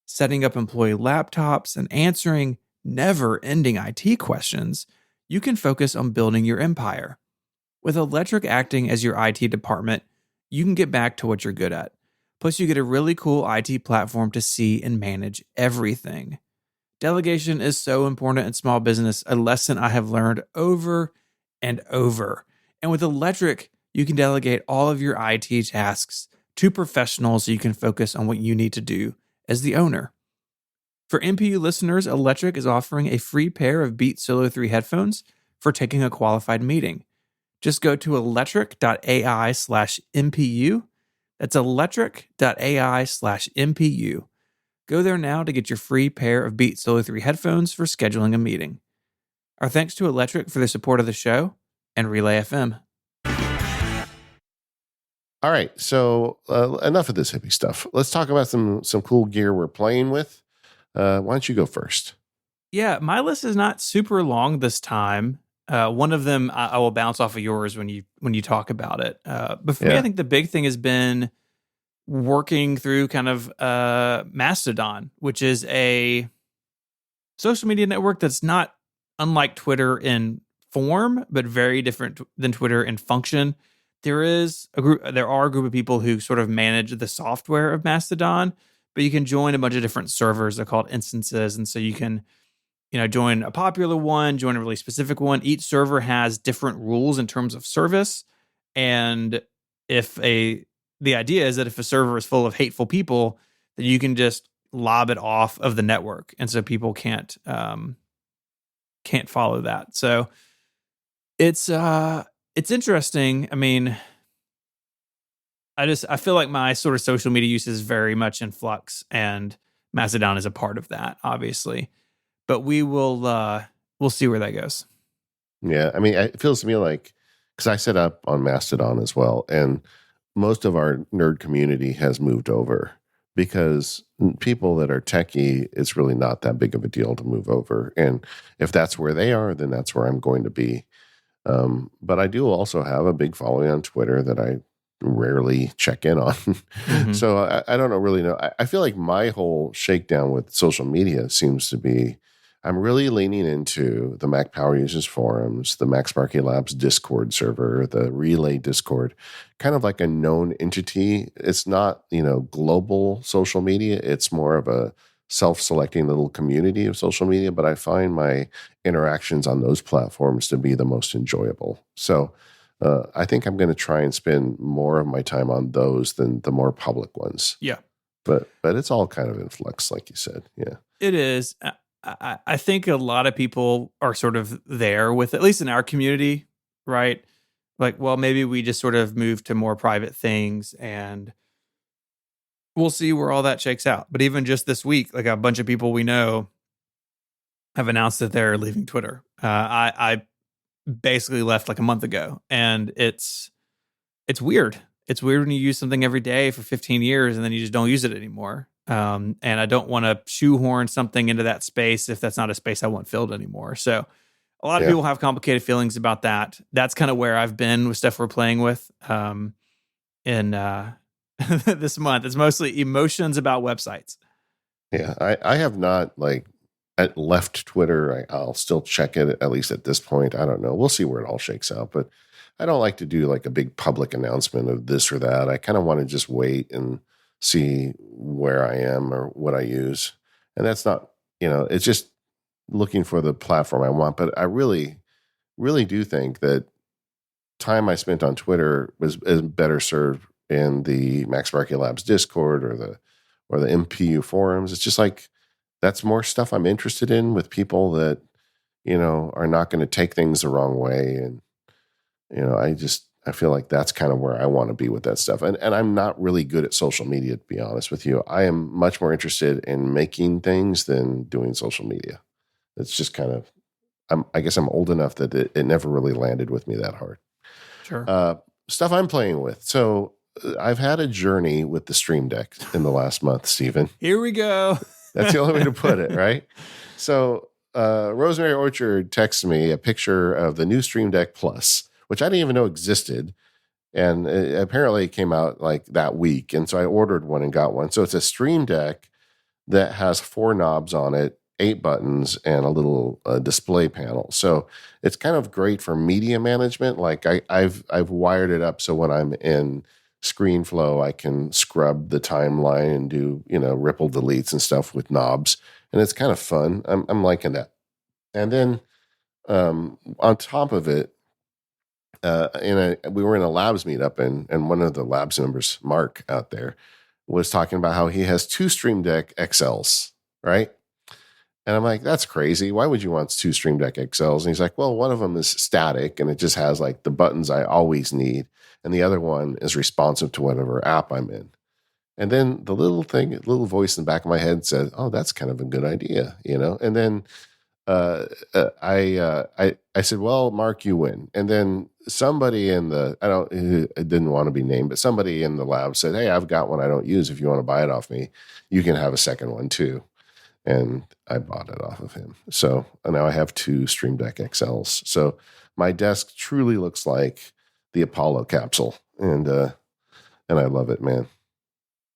setting up employee laptops, and answering never-ending IT questions, you can focus on building your empire. With Electric acting as your IT department, you can get back to what you're good at. Plus, you get a really cool IT platform to see and manage everything. Delegation is so important in small business, a lesson I have learned over and over. And with Electric, you can delegate all of your IT tasks to professionals so you can focus on what you need to do as the owner. For MPU listeners, Electric is offering a free pair of Beat Solo 3 headphones for taking a qualified meeting. Just go to electric.ai/MPU. That's electric.ai/MPU. Go there now to get your free pair of Beat Solo 3 headphones for scheduling a meeting. Our thanks to Electric for the support of the show and Relay FM. All right, so enough of this hippie stuff. Let's talk about some cool gear we're playing with. Why don't you go first? Yeah, my list is not super long this time. One of them I will bounce off of yours when you talk about it. But for me, I think the big thing has been working through kind of Mastodon, which is a social media network that's not unlike Twitter in form, but very different than Twitter in function. There are a group of people who sort of manage the software of Mastodon, but you can join a bunch of different servers. They're called instances, and so you can, join a popular one, join a really specific one. Each server has different rules in terms of service, and the idea is that if a server is full of hateful people, that you can just lob it off of the network, and so people can't follow that. So it's interesting. I mean, I feel like my sort of social media use is very much in flux, and Mastodon is a part of that, obviously. But we'll see where that goes. Yeah, I mean, it feels to me like, because I set up on Mastodon as well, and most of our nerd community has moved over because people that are techie, it's really not that big of a deal to move over. And if that's where they are, then that's where I'm going to be. But I do also have a big following on Twitter that I rarely check in on. Mm-hmm. So I don't really know. I feel like my whole shakedown with social media seems to be I'm really leaning into the Mac Power Users forums, the MacSparky Labs Discord server, the Relay Discord, kind of like a known entity. It's not, global social media. It's more of a self-selecting little community of social media, but I find my interactions on those platforms to be the most enjoyable. So I think I'm going to try and spend more of my time on those than the more public ones. Yeah. But it's all kind of in flux, like you said. Yeah. It is. I think a lot of people are sort of there with, at least in our community, right? Like, well, maybe we just sort of move to more private things, and we'll see where all that shakes out. But even just this week, like a bunch of people we know have announced that they're leaving Twitter. I basically left like a month ago, and it's weird. It's weird when you use something every day for 15 years and then you just don't use it anymore. And I don't want to shoehorn something into that space if that's not a space I want filled anymore. So a lot of people have complicated feelings about that. That's kind of where I've been with stuff we're playing with in this month. It's mostly emotions about websites. Yeah, I have not left Twitter. I'll still check it, at least at this point. I don't know. We'll see where it all shakes out. But I don't like to do like a big public announcement of this or that. I kind of want to just wait and see where I am or what I use. And that's not, it's just looking for the platform I want. But I really, really do think that time I spent on Twitter is better served in the MacSparky Labs Discord or the MPU forums. It's just like, that's more stuff I'm interested in with people that, are not going to take things the wrong way. And, I feel like that's kind of where I want to be with that stuff. And I'm not really good at social media, to be honest with you. I am much more interested in making things than doing social media. It's just kind of, I guess I'm old enough that it never really landed with me that hard. Sure. Stuff I'm playing with. So I've had a journey with the Stream Deck in the last month, Stephen. Here we go. That's the only way to put it, right? So Rosemary Orchard texted me a picture of the new Stream Deck Plus, which I didn't even know existed. And it apparently came out like that week. And so I ordered one and got one. So it's a Stream Deck that has 4 knobs on it, 8 buttons, and a little display panel. So it's kind of great for media management. Like I've wired it up so when I'm in ScreenFlow, I can scrub the timeline and do, ripple deletes and stuff with knobs. And it's kind of fun. I'm liking that. And then on top of it, we were in a labs meetup, and one of the labs members, Mark, out there, was talking about how he has 2 Stream Deck XLs, right? And I'm like, that's crazy. Why would you want 2 Stream Deck XLs? And he's like, well, one of them is static, and it just has like the buttons I always need, and the other one is responsive to whatever app I'm in. And then the little voice in the back of my head said, oh, that's kind of a good idea, And then I said, well, Mark, you win. And then somebody I didn't want to be named, but somebody in the lab said, hey, I've got one I don't use. If you want to buy it off me, you can have a second one too. And I bought it off of him. So now I have 2 Stream Deck XLs. So my desk truly looks like the Apollo capsule. And I love it, man.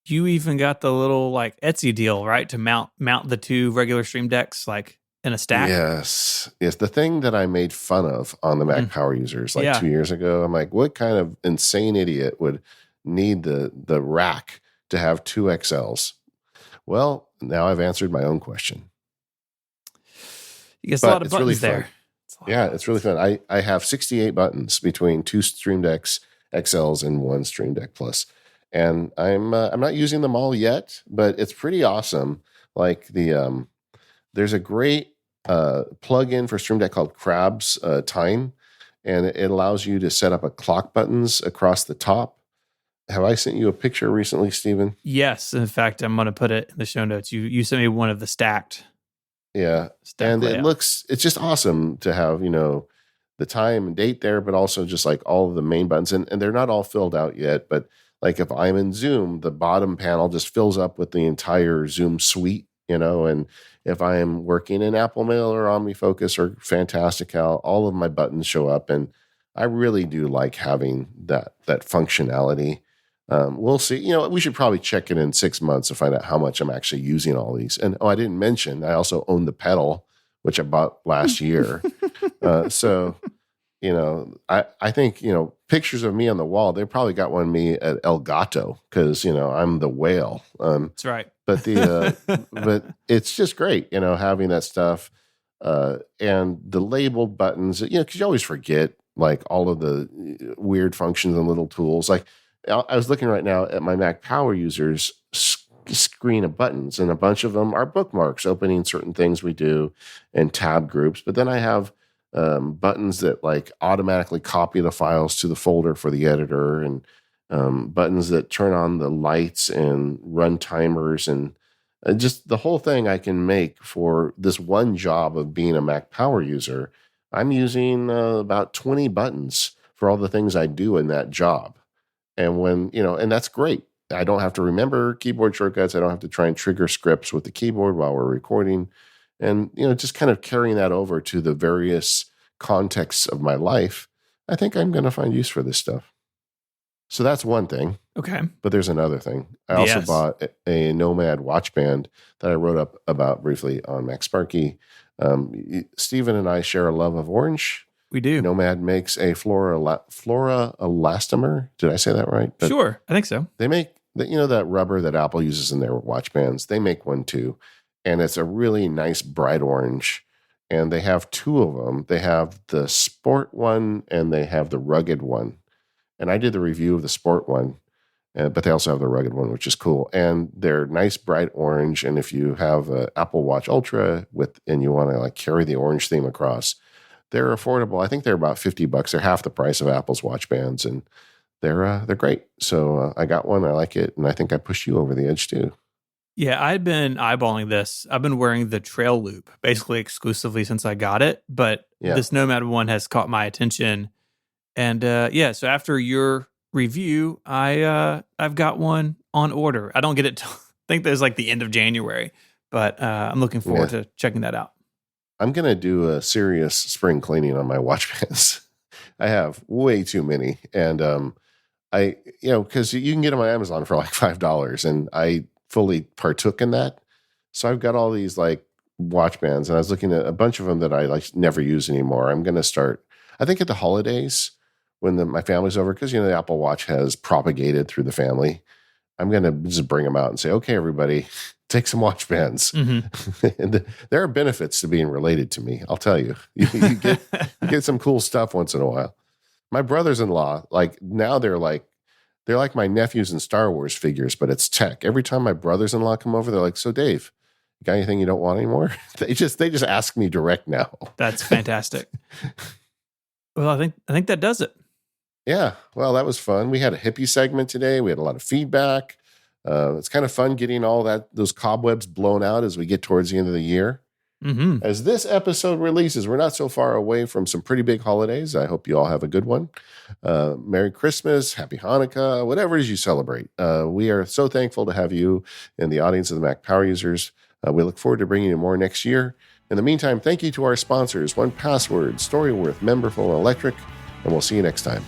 You even got the little like Etsy deal, right? To mount the 2 regular Stream Decks like in a stack. Yes. The thing that I made fun of on the Mac Power Users 2 years ago. I'm like, what kind of insane idiot would need the rack to have 2 XLs? Well, now I've answered my own question. You get a lot of buttons really there. It's really fun. I have 68 buttons between 2 Stream Decks XLs and 1 Stream Deck Plus. and I'm not using them all yet, but it's pretty awesome. Like there's a great plug-in for Stream Deck called Crab's Time, and it allows you to set up a clock buttons across the top. Have I sent you a picture recently, Stephen? Yes. In fact, I'm going to put it in the show notes. You sent me one of the stacked. Yeah. And layouts. It's just awesome to have, the time and date there, but also just like all of the main buttons. And they're not all filled out yet, but like if I'm in Zoom, the bottom panel just fills up with the entire Zoom suite, and if I am working in Apple Mail or OmniFocus or Fantastical, all of my buttons show up. And I really do like having that functionality. We'll see. We should probably check it in 6 months to find out how much I'm actually using all these. And I didn't mention, I also own the pedal, which I bought last year. So, I think, pictures of me on the wall, they probably got one of me at El Gato because, I'm the whale. That's right. But but it's just great, having that stuff and the labeled buttons, because you always forget like all of the weird functions and little tools. Like I was looking right now at my Mac Power Users screen of buttons, and a bunch of them are bookmarks opening certain things we do and tab groups. But then I have buttons that like automatically copy the files to the folder for the editor, and buttons that turn on the lights and run timers, and just the whole thing I can make for this one job of being a Mac Power User. I'm using about 20 buttons for all the things I do in that job. And and that's great. I don't have to remember keyboard shortcuts. I don't have to try and trigger scripts with the keyboard while we're recording. And, just kind of carrying that over to the various contexts of my life, I think I'm going to find use for this stuff. So that's one thing. Okay. But there's another thing. I also bought a Nomad watch band that I wrote up about briefly on MacSparky. Stephen and I share a love of orange. We do. Nomad makes a Flora elastomer. Did I say that right? But sure. I think so. they make that rubber that Apple uses in their watch bands. They make one too. And it's a really nice bright orange. And they have two of them. They have the sport one and they have the rugged one. And I did the review of the sport one, but they also have the rugged one, which is cool. And they're nice bright orange. And if you have an Apple Watch Ultra and you want to like carry the orange theme across, they're affordable. I think they're about $50. They're half the price of Apple's watch bands, and they're great. So I got one. I like it, and I think I pushed you over the edge too. Yeah, I've been eyeballing this. I've been wearing the Trail Loop basically exclusively since I got it, but this Nomad one has caught my attention. And so after your review, I've got one on order. I don't get it. I think there's like the end of January, but I'm looking forward to checking that out. I'm going to do a serious spring cleaning on my watch bands. I have way too many. And because you can get them on Amazon for like $5, and I fully partook in that. So I've got all these like watch bands, and I was looking at a bunch of them that I like never use anymore. I'm going to start, I think at the holidays when my family's over, because, the Apple Watch has propagated through the family. I'm going to just bring them out and say, okay, everybody, take some watch bands. Mm-hmm. And there are benefits to being related to me. I'll tell you, you get some cool stuff once in a while. My brothers-in-law, like now they're like my nephews in Star Wars figures, but it's tech. Every time my brothers-in-law come over, they're like, so Dave, you got anything you don't want anymore? They just ask me direct now. That's fantastic. Well, I think that does it. Yeah. Well, that was fun. We had a hippie segment today. We had a lot of feedback. It's kind of fun getting all those cobwebs blown out as we get towards the end of the year. Mm-hmm. As this episode releases, we're not so far away from some pretty big holidays. I hope you all have a good one. Merry Christmas, Happy Hanukkah, whatever it is you celebrate. We are so thankful to have you in the audience of the Mac Power Users. We look forward to bringing you more next year. In the meantime, thank you to our sponsors, 1Password, Storyworth, Memberful, and Electric, and we'll see you next time.